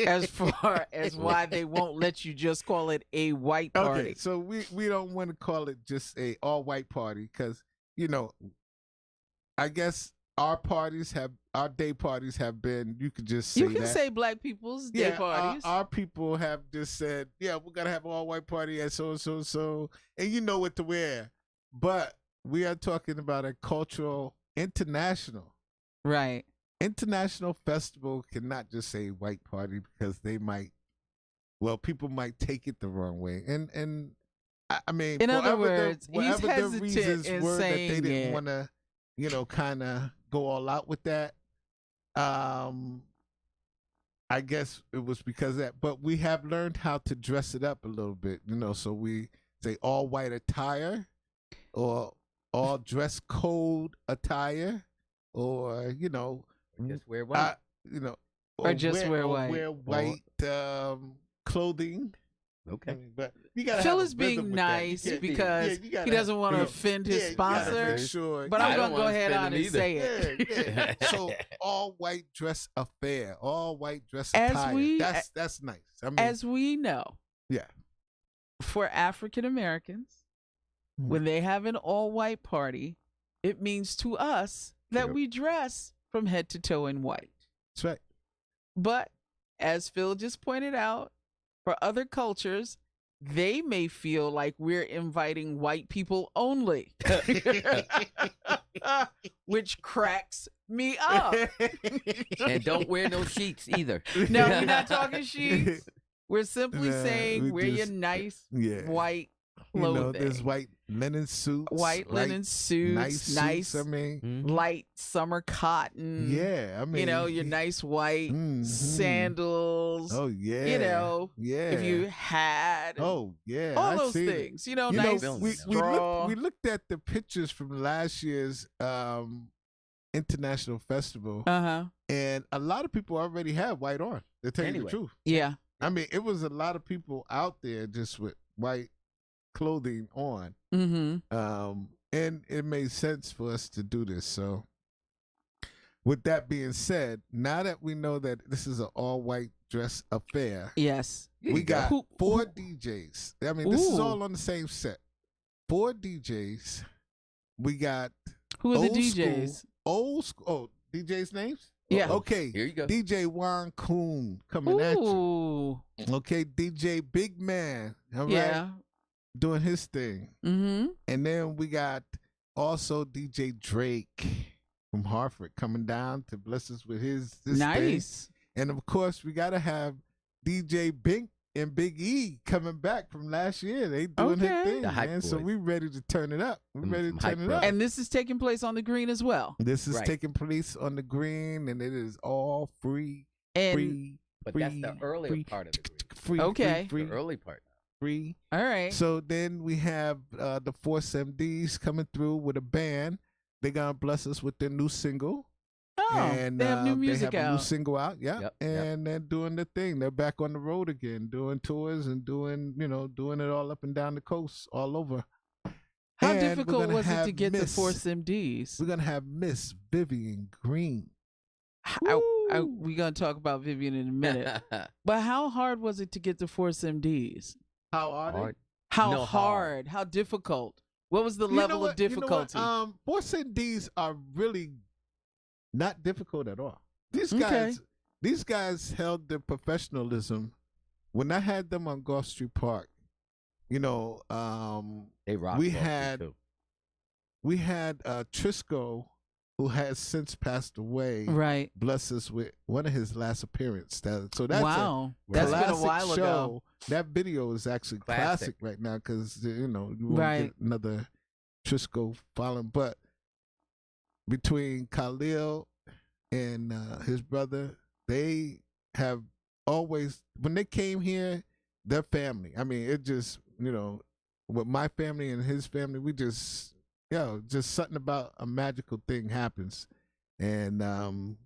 As far as why they won't let you just call it a white party.
Okay, so we don't want to call it just a all white party because, you know, I guess our day parties have been, you could just say
you can
that.
say black people's day parties.
Our people have just said, yeah, we're going to have all white party at so, and you know what to wear. But we are talking about a cultural international.
Right.
International festival cannot just say white party because people might take it the wrong way. And I mean,
in other words, he's
the
hesitant
reasons
in
were that
saying
they didn't want to, you know, kind of go all out with that. I guess it was because of that, but we have learned how to dress it up a little bit, you know, so we say all white attire or all dress code attire or, you know,
just wear white.
You know,
or just wear white.
Wear white clothing.
Okay.
I mean, but you gotta
Phil
have
is being nice because he doesn't want to offend his sponsor.
Sure.
But I'm going to go ahead on and say it.
Yeah. So all white dress affair, all white dress attire. That's nice. I mean,
as we know,
yeah,
for African Americans, when they have an all white party, it means to us that we dress from head to toe in white.
That's right.
But as Phil just pointed out, for other cultures, they may feel like we're inviting white people only, which cracks me up.
And don't wear no sheets either.
No, we're not talking sheets. We're simply saying wear your nice white clothing.
You know, there's white linen suits.
White linen suits. Nice.
I mean,
light summer cotton.
Yeah, I mean,
you know, your nice white sandals.
Oh yeah.
You know,
yeah.
If you had.
Oh yeah.
All those things. You know, nice.
We looked at the pictures from last year's international festival. And a lot of people already have white on. To tell you the truth.
Yeah.
I mean, it was a lot of people out there just with white clothing on. And it made sense for us to do this. So with that being said, now that we know that this is an all white dress affair,
yes,
we got 4 DJs. I mean, this is all on the same set. 4 DJs. We got
who are the DJs?
Old school. Oh, DJs' names?
Yeah.
Okay.
Here you go.
DJ Juan Coon coming at you. Okay, DJ Big Man. All right. Doing his thing. And then we got also DJ Drake from Hartford coming down to bless us with his
nice
thing. And of course we gotta have DJ and Big E coming back from last year. They doing
Okay.
their thing,
The Hype
man. So
Boys.
we ready to turn it up. We ready to
Some
turn
Hype
it up.
Brothers.
And this is taking place on the green as well.
This is
Right.
taking place on the green, and it is all free,
And
free,
But
free,
that's the earlier
free,
part of the green.
free,
Okay.
free,
The early part.
free.
all right.
So then we have the Force MDs coming through with a band. They gonna bless us with their new single.
Oh,
And
they have new music
they have a new
out.
single out, yeah.
Yep,
And they're doing the thing. They're back on the road again, doing tours and doing it all up and down the coast, all over.
How
And we're
difficult
gonna
was it to
have
get the
Miss-
Force MDs?
We're gonna have Miss Vivian Green.
We're going to talk about Vivian in a minute. But how hard was it to get the Force MDs?
How are they?
Hard.
How
No,
hard? How difficult? What was the
You know
level
what?
of difficulty?
Force MDs are really not difficult at all. These
Okay.
guys held their professionalism. When I had them on Gulf Street Park,
They rock.
We
Buffy,
had-
too.
we had Trisco, who has since passed away,
Right.
bless us with one of his last appearances. So that's
Wow.
a
That's been a
classic
while ago.
show. That video is actually classic
Classic.
right now because you won't
Right.
get another Trisco following. But between Khalil and his brother, they have always, when they came here, their family. I mean, it just, with my family and his family, we just, just something about a magical thing happens. And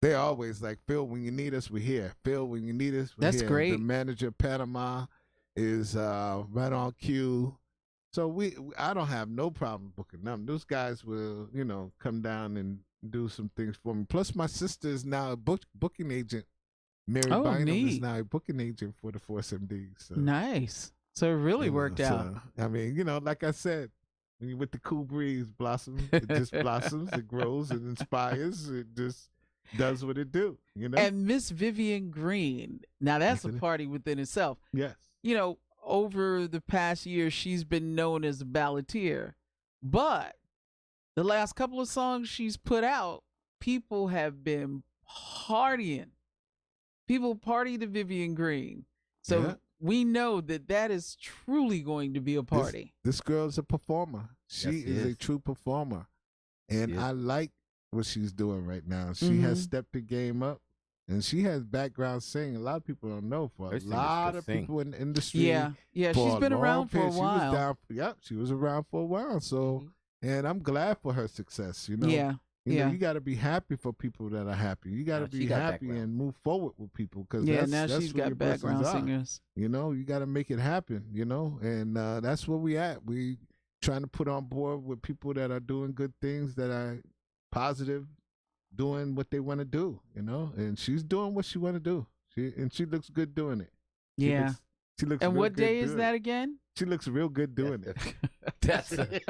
they're always like, Phil, when you need us, we're here. Phil, when you need us, we're
That's
here.
great.
The manager of Panama is right on cue. So I don't have no problem booking them. Those guys will, come down and do some things for me. Plus, my sister is now a booking agent. Mary
Oh,
Bynum is
neat.
now a booking agent for the Force MD. So,
Nice. So it really worked out.
I mean, like I said, when you're with the cool breeze blossom, it just blossoms, it grows, it inspires, it just does what it do,
And Miss Vivian Green, now that's a
Isn't it?
party within itself.
Yes.
Over the past year, she's been known as a balladeer, but the last couple of songs she's put out, people have been partying. People party to Vivian Green. So
Yeah.
we know that is truly going to be a party.
This girl's a performer. She
Yes, she
is a
is.
true performer. And
She is.
I like what she's doing right now. She has
Mhm.
stepped the game up. And she has background singing. A lot of people don't know. For
Her
a
singers
lot
can
of
sing.
people in the industry.
Yeah.
for
She's
a
been
long
around for a
period.
while.
She was around for a while. So,
Mhm.
and I'm glad for her success.
Yeah.
You
Yeah.
you got to be happy for people that are happy. You got to
Now, she
be
got
happy
background.
and move forward with people because
Yeah.
that's,
Now
that's
she's
where
got
your blessings
background
are.
singers.
You got to make it happen. And that's where we at. We trying to put on board with people that are doing good things, that are positive, doing what they want to do. And she's doing what she want to do. She looks good doing it. She
Yeah.
looks- She looks.
And
real
what
good
day is
doing
that
it.
again?
She looks real good doing it.
That's the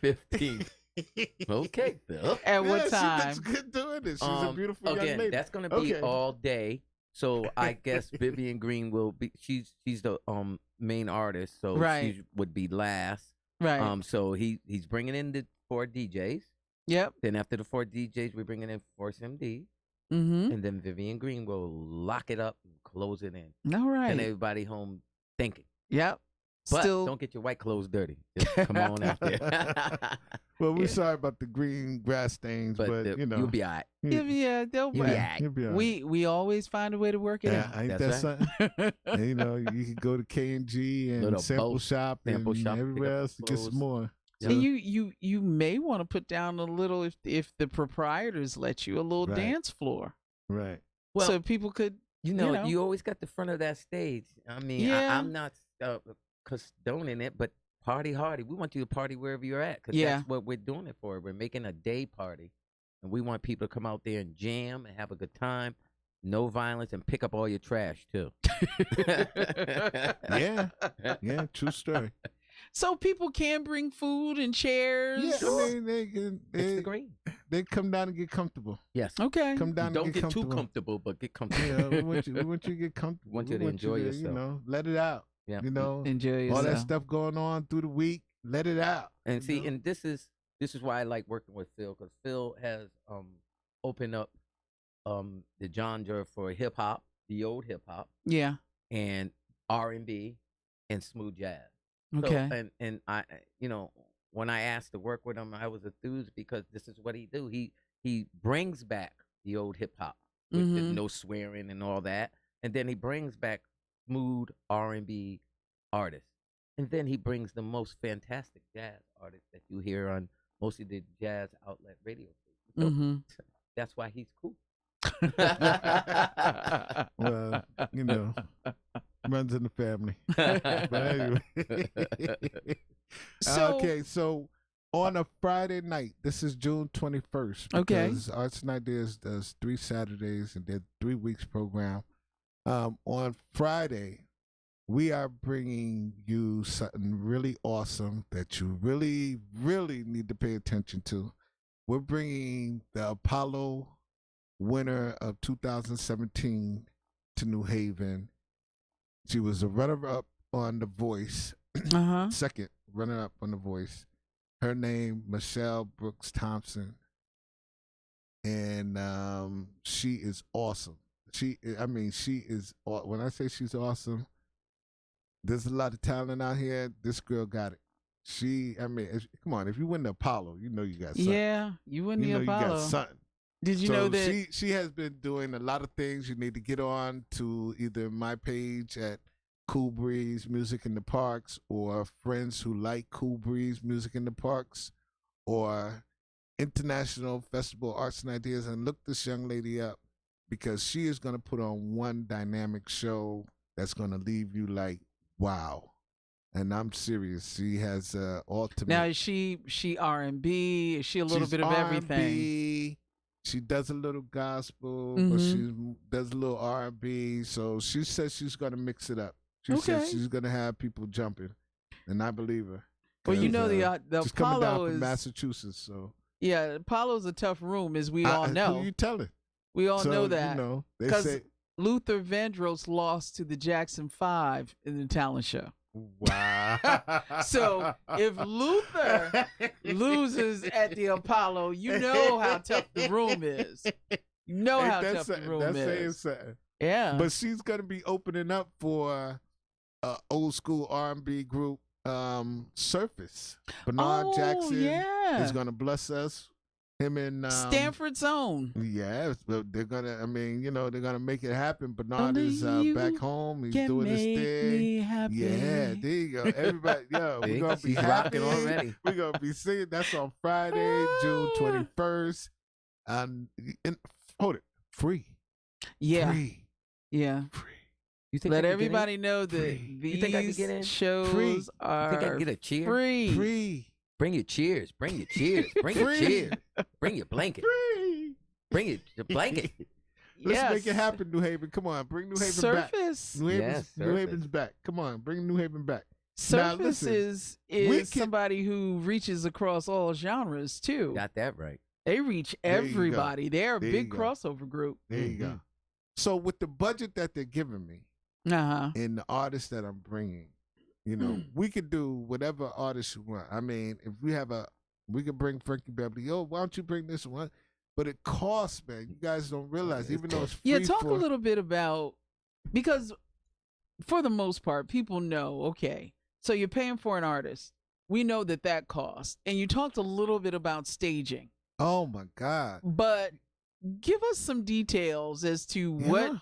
15th. Okay, Phil.
At what
Yeah,
time?
She looks good doing it. She's a beautiful young
Again,
lady.
that's gonna be
Okay.
all day. So I guess Vivian Green will be. She's the main artist, so
Right.
she would be last.
Right.
So he's bringing in the 4 DJs.
Yep.
Then after the 4 DJs, we're bringing in Force MD,
Mm-hmm.
and then Vivian Green will lock it up and close it in.
All right.
Send everybody home thinking.
Yep.
But
Still.
don't get your white clothes dirty. Just come on out there.
Well, we're
Yeah.
sorry about the green grass stains, but,
you'll be all right.
Yeah. Don't
You
worry.
be all right.
You'll be all right.
We always find a way to work it
Yeah, ain't
That's
that something? And, you could go to K&G and
Little
sample
boat,
shop
sample
and
shop, pick
everywhere
up
else to get some
clothes.
more.
Yeah.
And you may want to put down a little if the proprietors let you a little
Right.
dance floor
Right.
Well,
so people could
you always got the front of that stage. I mean,
Yeah.
I'm not condoning it, but party hardy. We want you to party wherever you're at, because
Yeah.
that's what we're doing it for. We're making a day party, and we want people to come out there and jam and have a good time. No violence, and pick up all your trash too.
Yeah. Yeah, true story.
so people can bring food and chairs.
Yeah,
Sure.
I mean,
It's the green.
they come down and get comfortable.
Yes.
Okay.
Come down
Don't
and
get
get
too
comfortable.
comfortable, but get comfortable.
Yeah, we want you to get comfortable.
Want you
We
to enjoy
to,
yourself.
let it out.
Yeah.
Enjoy
all
yourself.
that stuff going on through the week, let it out.
And see,
know?
and this is why I like working with Phil, because Phil has opened up the genre for hip hop, the old hip hop,
Yeah.
and R&B and smooth jazz.
Okay.
So and I when I asked to work with him, I was enthused because this is what he do. He brings back the old hip hop with the no swearing and all that, and then he brings back smooth R&B artists, and then he brings the most fantastic jazz artists that you hear on most of the jazz outlet radio stations. So that's why he's cool.
Well, runs in the family. But anyway. Okay, so on a Friday night, this is June 21st.
Okay.
Because Arts and Ideas does 3 Saturdays and their 3 weeks program. On Friday, we are bringing you something really awesome that you really, really need to pay attention to. We're bringing the Apollo winner of 2017 to New Haven. She was a runner-up on The Voice, second runner-up on The Voice. Her name, Michelle Brooks Thompson, and she is awesome. She is. When I say she's awesome, there's a lot of talent out here. This girl got it. Come on, if you win the Apollo, you know you got something.
Yeah, you win the Apollo.
You got something.
Did you know that
she has been doing a lot of things? You need to get on to either my page at Cool Breeze Music in the Parks, or Friends Who Like Cool Breeze Music in the Parks, or International Festival Arts and Ideas, and look this young lady up, because she is going to put on one dynamic show that's going to leave you like, wow. And I'm serious. She has ultimate.
Now is she R&B? Is she a little bit of everything?
R&B. She does a little gospel, but she does a little R&B. So she says she's going to mix it up. She says she's going to have people jumping, and I believe her.
Well, you know the
she's coming down
Apollo
from
is
Massachusetts, so
yeah. Apollo's a tough room, as we all know.
Who you telling?
We all know that.
They
because
say
Luther Vandross lost to the Jackson 5 in the talent show.
Wow.
So if Luther loses at the Apollo, you know how tough the room is. You know how tough the room is.
Saying something.
Yeah.
But she's gonna be opening up for old school R&B group, Surface. Bernard Jackson is gonna bless us. Him and
Stanford's own.
Yeah, they're gonna. They're gonna make it happen. Bernard is back home. He's doing his thing.
Me happy.
Yeah, there you go. Everybody, we're gonna be
rocking
happy
already.
We're gonna be singing. That's on Friday, June 21st. And hold it, free.
Yeah,
free.
Yeah.
Free.
You think
let everybody know that these shows are
you think I can get a cheer?
Free.
Free.
Bring your cheers. Bring your cheers. Bring your cheers. Bring your blanket.
Free.
Bring your blanket.
Let's make it happen, New Haven. Come on, bring New Haven
Surface.
back. New Haven's back. Come on, bring New Haven back.
Surface is somebody who reaches across all genres too.
Got that right.
They reach everybody. They're a big crossover group.
There you go. So with the budget that they're giving me, and the artists that I'm bringing, we could do whatever artist you want. I mean, if we could bring Frankie Beverly. Oh, why don't you bring this one? But it costs, man. You guys don't realize, even though it's free.
Yeah, talk a little bit about, because for the most part, people know, okay, so you're paying for an artist. We know that costs. And you talked a little bit about staging.
Oh, my God.
But give us some details as to what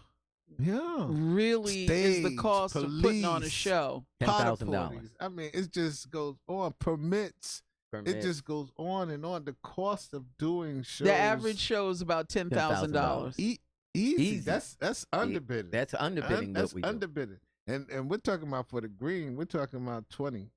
really is the cost of putting on a show.
$10,000.
I mean, it just goes on. Permits. It just goes on and on. The cost of doing shows.
The average show is about $10,000.
Easy. That's underbidding.
That's underbidding.
That's underbidding. And we're talking about, for the green, we're talking about 20.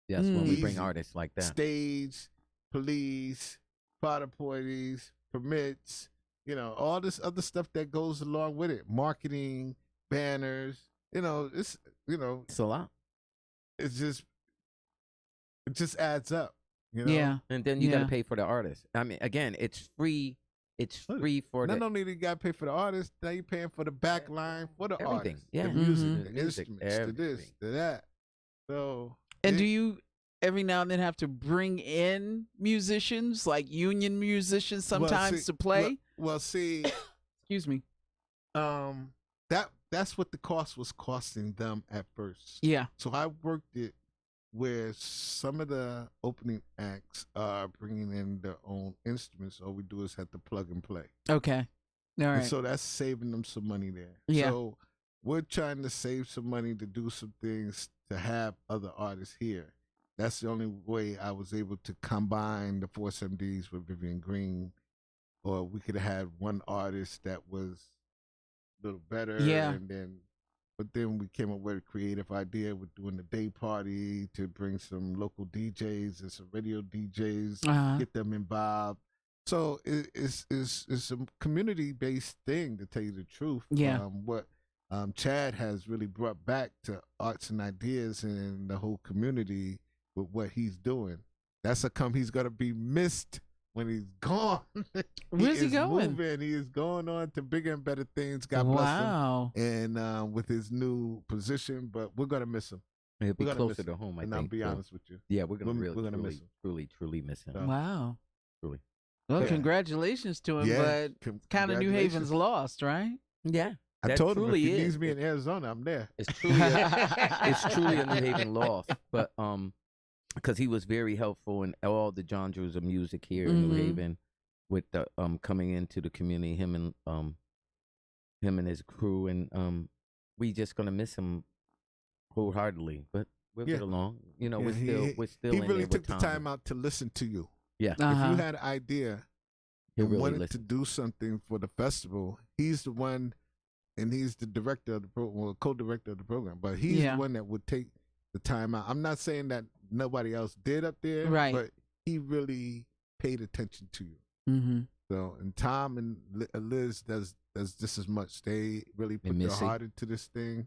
Yes, when we bring artists like that.
Stage, police, porta potties, permits, all this other stuff that goes along with it. Marketing, banners, it's
a lot.
It just adds up,
Yeah.
And then you got to pay for the artist. I mean, again, it's free. It's free for
not only do you got to pay for the artist, now you're paying for the back line for the
everything.
artist.
Yeah.
The music, the instruments, to this, to that. So.
And do you every now and then have to bring in musicians, like union musicians sometimes to play?
Well, see.
Excuse me.
That that's what the cost was costing them at first.
Yeah.
So I worked it where some of the opening acts are bringing in their own instruments. All we do is have to plug and play.
Okay. All right.
And so that's saving them some money there.
Yeah.
So we're trying to save some money to do some things to have other artists here. That's the only way I was able to combine the 4MDs with Vivian Green, or we could have had one artist that was a little better.
Yeah.
But then we came up with a creative idea with doing a day party to bring some local DJs and some radio DJs, get them involved. So it's a community-based thing, to tell you the truth.
Yeah.
What Chad has really brought back to arts and ideas in the whole community with what he's doing. That's he's going to be missed when he's gone.
Where's he going?
Moving. He is going on to bigger and better things. God bless him. And with his new position, but we're going to miss him.
It'll be closer to home, I think.
And I'll be honest with you.
Yeah, we're going to miss him. Truly miss him.
So,
wow.
Truly.
Well, congratulations to him, but kind of New Haven's lost, right?
Yeah.
I told him if he needs me in Arizona, I'm there.
It's truly a New Haven loss, but because he was very helpful in all the genres of music here in New Haven, with the coming into the community, him and his crew, and we just gonna miss him wholeheartedly. But we'll get along. You know, we're still.
He
in
really
there
took
with
the
Tom.
time out to listen to you.
Yeah.
If you had an idea and
really
wanted to do something for the festival, he's the one, and he's the director of the program, or co-director of the program. But he's the one that would take the time out. I'm not saying that nobody else did up there,
right?
But he really paid attention to you.
Mm-hmm.
So, and Tom and Liz does just as much. They really put their heart into this thing,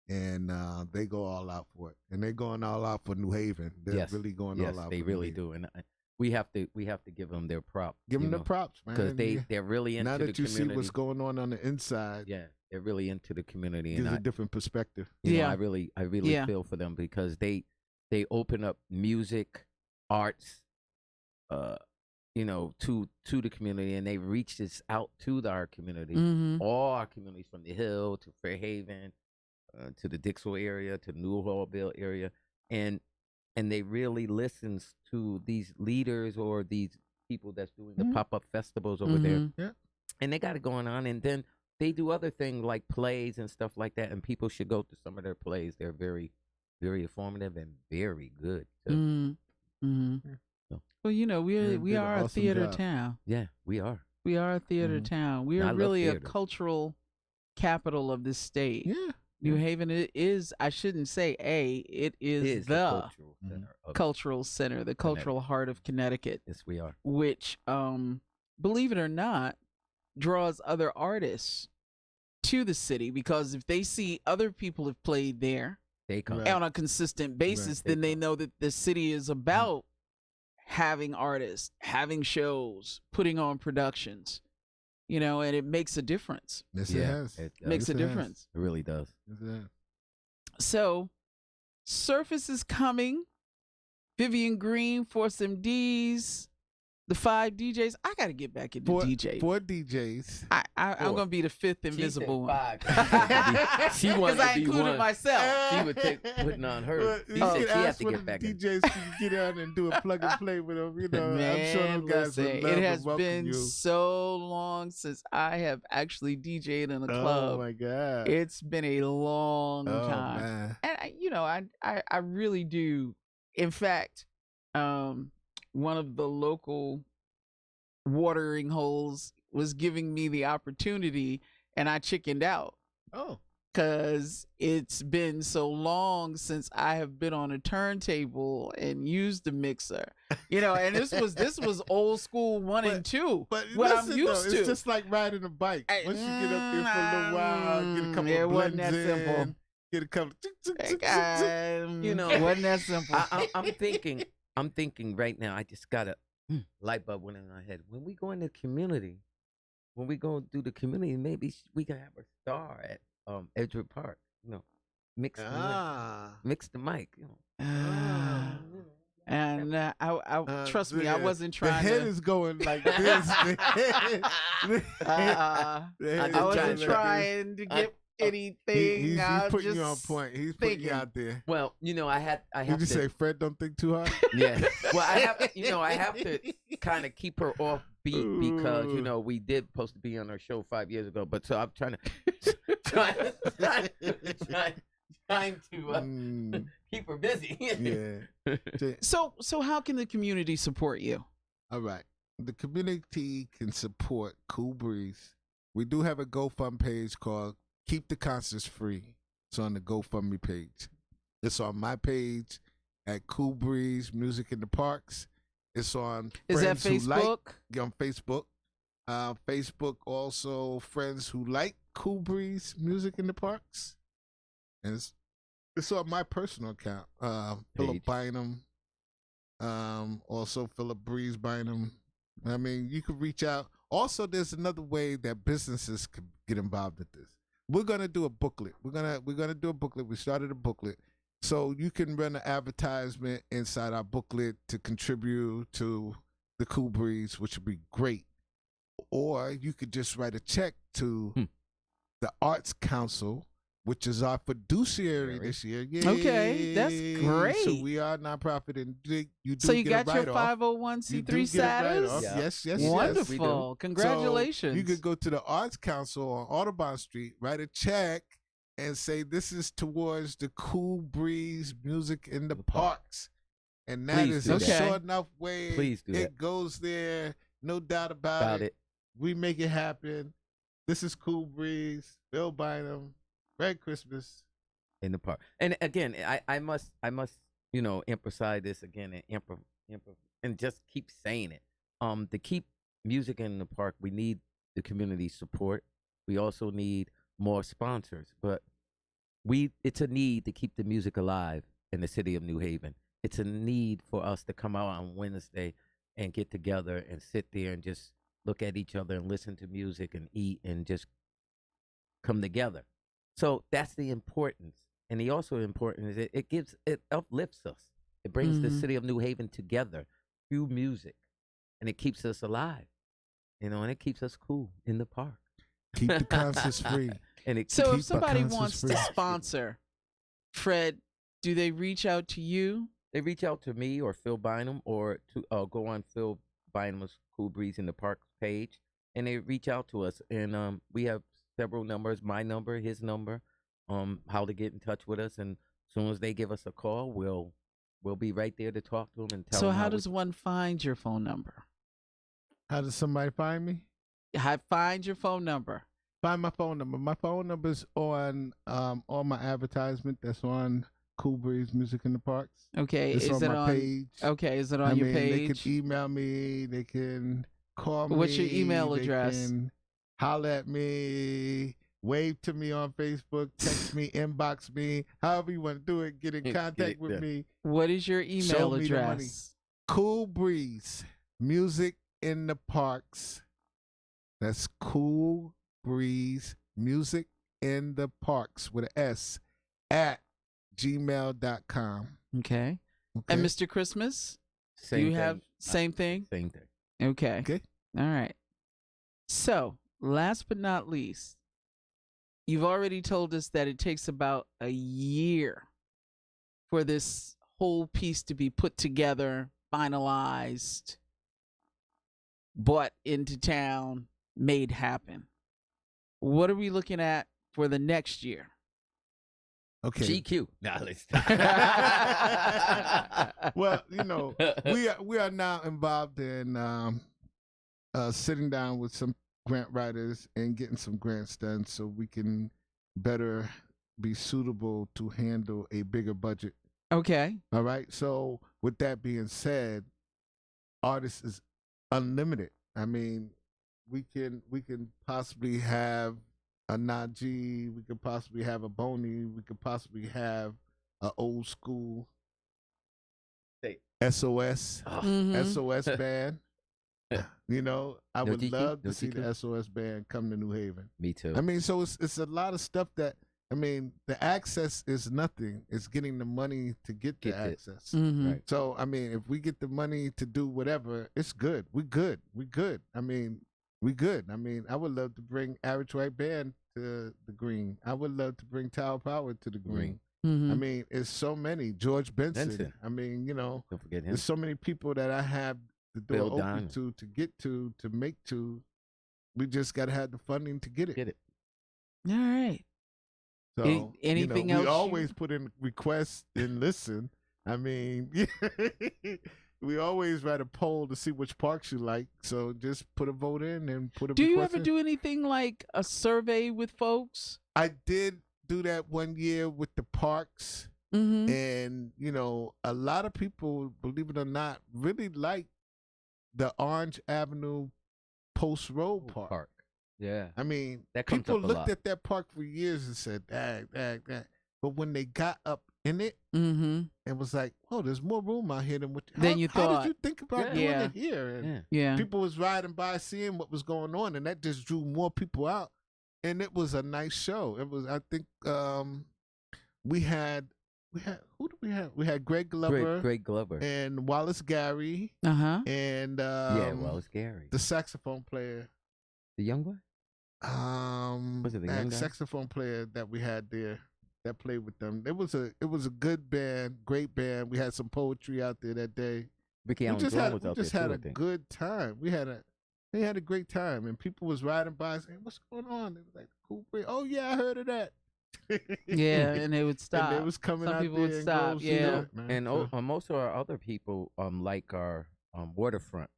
and they go all out for it. And they're going all out for New Haven. They're really going all out.
They really do, and we have to give them their props.
Give them the props, man,
because they're really into the community.
Now that you see what's going on the inside,
they're really into the community.
Gives a different perspective.
You know, I really feel for them, because they open up music, arts, you know, to the community, and they reach this out to our community, all our communities, from the Hill to Fairhaven, to the Dixville area, to New Hallville area, and they really listens to these leaders or these people that's doing the pop-up festivals over there.
Yeah.
And they got it going on, and then they do other things like plays and stuff like that, and people should go to some of their plays. They're very, very informative and very good. So.
Well, you know, we are a theater town.
Yeah, we are.
We are a theater town. We are really a cultural capital of this state.
Yeah.
New Haven is, I shouldn't say it is the cultural center, the cultural heart of Connecticut.
Yes, we are.
Which, believe it or not, draws other artists to the city, because if they see other people have played there,
they come
on a consistent basis, then they know that the city is about having artists, having shows, putting on productions. You know, and it makes a difference.
Yes, it has.
It makes a difference.
It really does.
So, Surface is coming. Vivian Green, 4MDs, the 5 DJs. I got to get back into DJs. 4
DJs.
I'm going to be the 5th invisible one.
She wanted to be
included
one.
myself.
She would take putting on her.
She had to get back in. DJs can get out and do a plug and play with them. You know,
Man,
I'm sure those guys would love
it has been
you.
so long since I have actually DJ'd in a club.
Oh my God!
It's been a long time,
man.
and I really do. In fact, one of the local watering holes was giving me the opportunity, and I chickened out.
Oh.
Because it's been so long since I have been on a turntable and used a mixer, you know. And this was old school 1 and 2.
But
what
listen,
I'm used to.
It's just like riding a bike. Once you get up there for a little while, get a couple of
wasn't
blends
that simple.
in, get a couple.
You know, wasn't that simple.
I'm thinking right now. I just got a light bulb went in my head. When we go in the community, when we go do the community, maybe we can have a star at Edgewood Park, you know, mix the mic, you know.
And I trust me, I wasn't trying.
The head is going like this.
I wasn't trying to get anything.
He's
I'm
putting you
just
on point. He's putting you
thinking.
out there.
Well, I
Did
have
you
to
say Fred don't think too hard?
Yeah. Well, I have to kind of keep her off beat because we did supposed to be on our show 5 years ago, but so I'm trying to keep her busy.
Yeah.
So how can the community support you?
All right. The community can support Cool Breeze. We do have a GoFundMe page called Keep the Concerts Free. It's on the GoFundMe page. It's on my page at Cool Breeze Music in the Parks. It's on
Is that
Friends Who Like,
Facebook?
on Facebook. Facebook also Friends Who Like Cool Breeze Music in the Parks. And it's on my personal account. Philip Bynum. Also Philip Breeze Bynum. I mean, you could reach out. Also, there's another way that businesses could get involved with this. We're gonna do a booklet. We're gonna do a booklet. We started a booklet, so you can run an advertisement inside our booklet to contribute to the Cool Breeze, which would be great. Or you could just write a check to the Arts Council, which is our fiduciary this year. Yay.
Okay, that's great.
So we are a nonprofit, and you do
So you
get
got
a
your
write-off.
501c3 status?
Yeah.
Yes.
Wonderful. Congratulations.
So you could go to the Arts Council on Audubon Street, write a check, and say this is towards the Cool Breeze Music in the Parks. And that
Please
is
do
a
that.
short enough way.
Please do
it
that.
goes there, no doubt about it. We make it happen. This is Cool Breeze, Bill Bynum. Merry Christmas.
In the park. And again, I must emphasize this again and just keep saying it. To keep music in the park, we need the community support. We also need more sponsors, but it's a need to keep the music alive in the city of New Haven. It's a need for us to come out on Wednesday and get together and sit there and just look at each other and listen to music and eat and just come together. So that's the importance. And the also important is it uplifts us. It brings the city of New Haven together through music. And it keeps us alive. And it keeps us cool in the park.
Keep the concerts free.
So if somebody wants to sponsor, Fred, do they reach out to you?
They reach out to me or Phil Bynum or to go on Phil Bynum's Cool Breeze in the Park page. And they reach out to us. And we have several numbers, my number, his number, how to get in touch with us, and as soon as they give us a call, we'll be right there to talk to them and tell them.
So how does one find your phone number?
How does somebody find me?
Find your phone number.
Find my phone number. My phone number's on my advertisement that's on Cool Breeze Music in the Parks.
Okay,
it's on my page.
Okay, is it on your page?
They can email me. They can call me.
What's your email address?
They can holler at me, wave to me on Facebook, text me, inbox me, however you want to do it. Get in contact with me.
What is your email address?
Cool Breeze Music in the Parks. That's Cool Breeze Music in the Parks with an S at gmail.com.
Okay. And Mr. Christmas?
Same
you have same thing?
Same thing.
Okay. All right. So, last but not least, you've already told us that it takes about a year for this whole piece to be put together, finalized, brought into town, made happen. What are we looking at for the next year?
Okay.
GQ. Nah, let's
Well, we are now involved in sitting down with some grant writers and getting some grants done so we can better be suitable to handle a bigger budget.
Okay.
All right. So with that being said, artists is unlimited. I mean, we can possibly have a Najee, we could possibly have a Boney, we could possibly have an old school SOS SOS band. I would love to see the SOS band come to New Haven.
Me too.
I mean, so it's a lot of stuff that, I mean, the access is nothing. It's getting the money to get the access.
Right.
So, I mean, if we get the money to do whatever, it's good. We good. I mean, we good. I mean, I would love to bring Average White Band to the Green. I would love to bring Tower Power to the Green.
Mhm.
I mean, it's so many. George Benson. I mean,
Don't forget him.
there's so many people that I have the door
Bill
open
Diamond.
to get to make to. We just got to have the funding to get it.
Get it.
All right.
So
anything
we
else you-
always put in requests and listen. I mean, we always write a poll to see which parks you like. So just put a vote in and put a
Do you
request
ever
in.
do anything like a survey with folks?
I did do that one year with the parks.
Mm-hmm.
And, a lot of people, believe it or not, really like the Orange Avenue Post Road Park.
Yeah.
I mean,
That comes
people
up a
looked
lot.
at that park for years and said, dag. But when they got up in it,
Mm-hmm.
it was like, oh, there's more room out here than what
Than you
How
thought.
did you think about
Yeah.
doing
Yeah.
it here? And
Yeah.
Yeah.
people was riding by seeing what was going on, and that just drew more people out. And it was a nice show. It was, I think, we had who do we have? We had Greg Glover
Great Glover.
and Wallace Gary
Uh-huh.
and
Yeah, well, it's Gary.
the saxophone player.
The young boy? Was it the young guy?
saxophone player that we had there that played with them. It was a good band, great band. We had some poetry out there that day.
Ricky
We
Allen
just
Brown
had
was
we
out
just
there
had
too,
a
I think.
good time. We had a great time, and people was riding by saying, "What's going on?" They was like, "Cool break." Oh yeah, I heard of that.
Yeah, and they would stop.
And they was coming
Some
out
people
there
would
in
stop,
groves
yeah.
to it, man.
And
So-
most of our other people like our waterfront,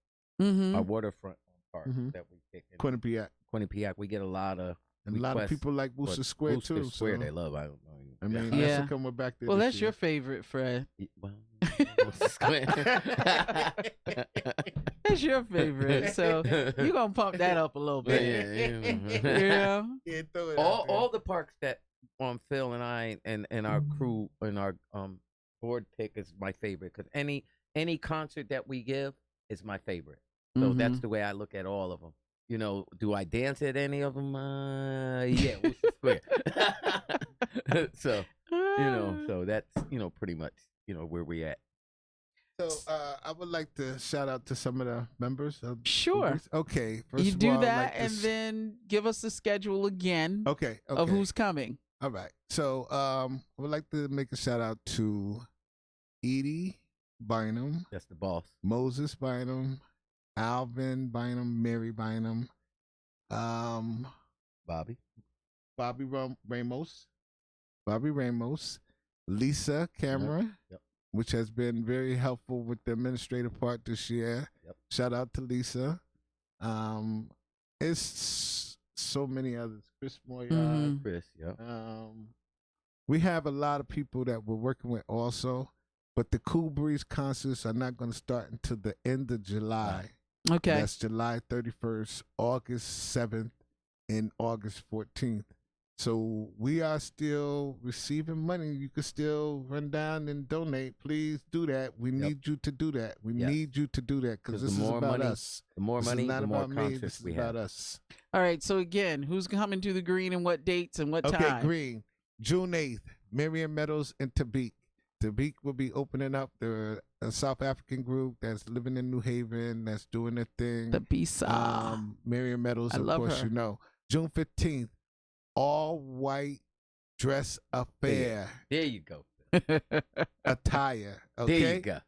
Mm-hmm.
our waterfront park
Mhm.
that we pick in
Quinnipiac.
Quinnipiac. We get a lot of
And a lot of
requests
people like
for
Worcester Square
Worcester
too.
Square
so,
they love. I don't know.
I mean,
Yeah.
that's how come we're back there.
Well,
this
that's your
year.
favorite, Fred.
Well, Worcester Square.
That's your favorite. So you're going to pump that up a little bit. Yeah.
Yeah, throw it out
all
there.
all the parks that Phil and I and our crew and our board pick is my favorite because any concert that we give is my favorite. So
Mm-hmm.
that's the way I look at all of them. Do I dance at any of them? Yeah, Worcester Square. So so that's pretty much where we at.
So I would like to shout out to some of the members of
Sure.
Ubers. Okay, first
You
of
do
all, I'd
that
like to
and then give us the schedule again
okay
of who's coming.
all right. So I would like to make a shout out to Edie Bynum,
That's the boss.
Moses Bynum, Alvin Bynum, Mary Bynum,
Bobby.
Bobby Ramos, Lisa Camera,
Yep.
which has been very helpful with the administrative part this year.
Yep.
Shout out to Lisa. It's so many others. Chris Moyard.
Mhm.
Chris. Yeah.
We have a lot of people that we're working with also, but the Cool Breeze concerts are not going to start until the end of July.
Okay.
That's July 31st, August 7th, and August 14th. So we are still receiving money. You can still run down and donate. Please do that. We need you to do that. We
Yes.
need you to do that because
'Cause
this
the
is
more
about
money-
us.
The more
This
money,
is not
the more
about me.
concerts
This is
we
about
have.
us.
All right. So again, who's coming to the Green and what dates and what
Okay,
time?
Green, June 8th, Miriam Meadows and Tabik. Tabik will be opening up the South African group that's living in New Haven, that's doing their thing.
The Bisa.
Miriam Meadows,
I
of
love
course,
her.
you know. June 15th, all white dress affair
There you go.
attire. Okay.
There you go.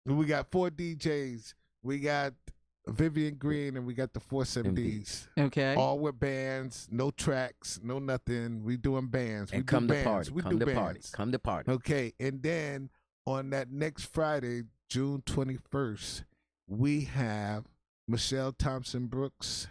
We got 4 DJs. We got Vivian Green and we got the 4 MDs.
Okay.
All with bands, no tracks, no nothing. We doing bands.
And
we
come
do
to
bands.
party.
We
Come
do
to
bands.
party. Come to party.
Okay, and then on that next Friday, June 21st, we have Michelle Thompson Brooks,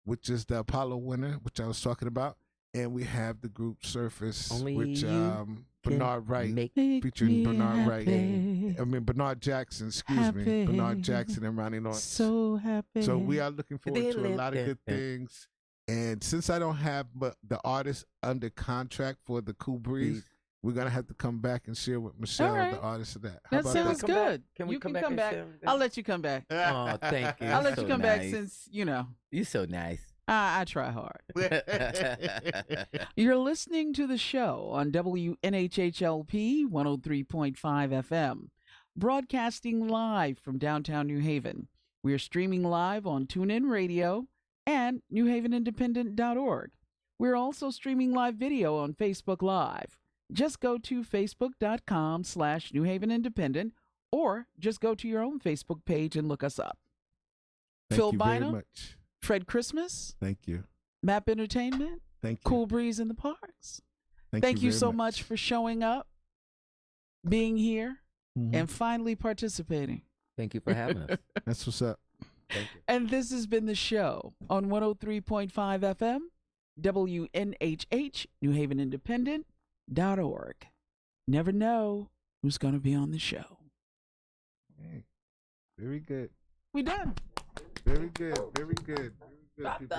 which is the Apollo winner, which I was talking about, and we have the group Surface,
Only
which
you
Bernard Wright,
Make
featuring Bernard Wright.
happy.
I mean Bernard Jackson, excuse me,
Happy.
Bernard Jackson and Ronnie Lawrence.
So happy.
So we are looking forward to a lot of good things. And since I don't have the artist under contract for the Cool Breeze, we're gonna have to come back and share with Michelle
right.
the artist of that. How
That
about
sounds
Come back?
good.
Can we
you
come
can
back
come
and
back.
share with
I'll
them?
let you come back.
Oh, thank you.
I'll let
So
you come back
nice.
since,
You're so nice.
I try hard. You're listening to the show on WNHHLP 103.5 FM, broadcasting live from downtown New Haven. We are streaming live on TuneIn Radio and NewHavenIndependent.org. We're also streaming live video on Facebook Live. Just go to facebook.com/New Haven Independent, or just go to your own Facebook page and look us up.
Thank
Phil
you very
Bynum,
much.
Fred Christmas,
Thank you.
Map Entertainment,
Thank you.
Cool Breeze in the Parks.
Thank
You
very
so much for showing up, being here,
Mhm.
and finally participating.
Thank you for having us.
That's what's up.
Thank you.
And this has been the show on 103.5 FM, WNHH, New Haven Independent.org. Never know who's going to be on the show.
Hey, very good.
We done.
Very good. Very good. Very good, people.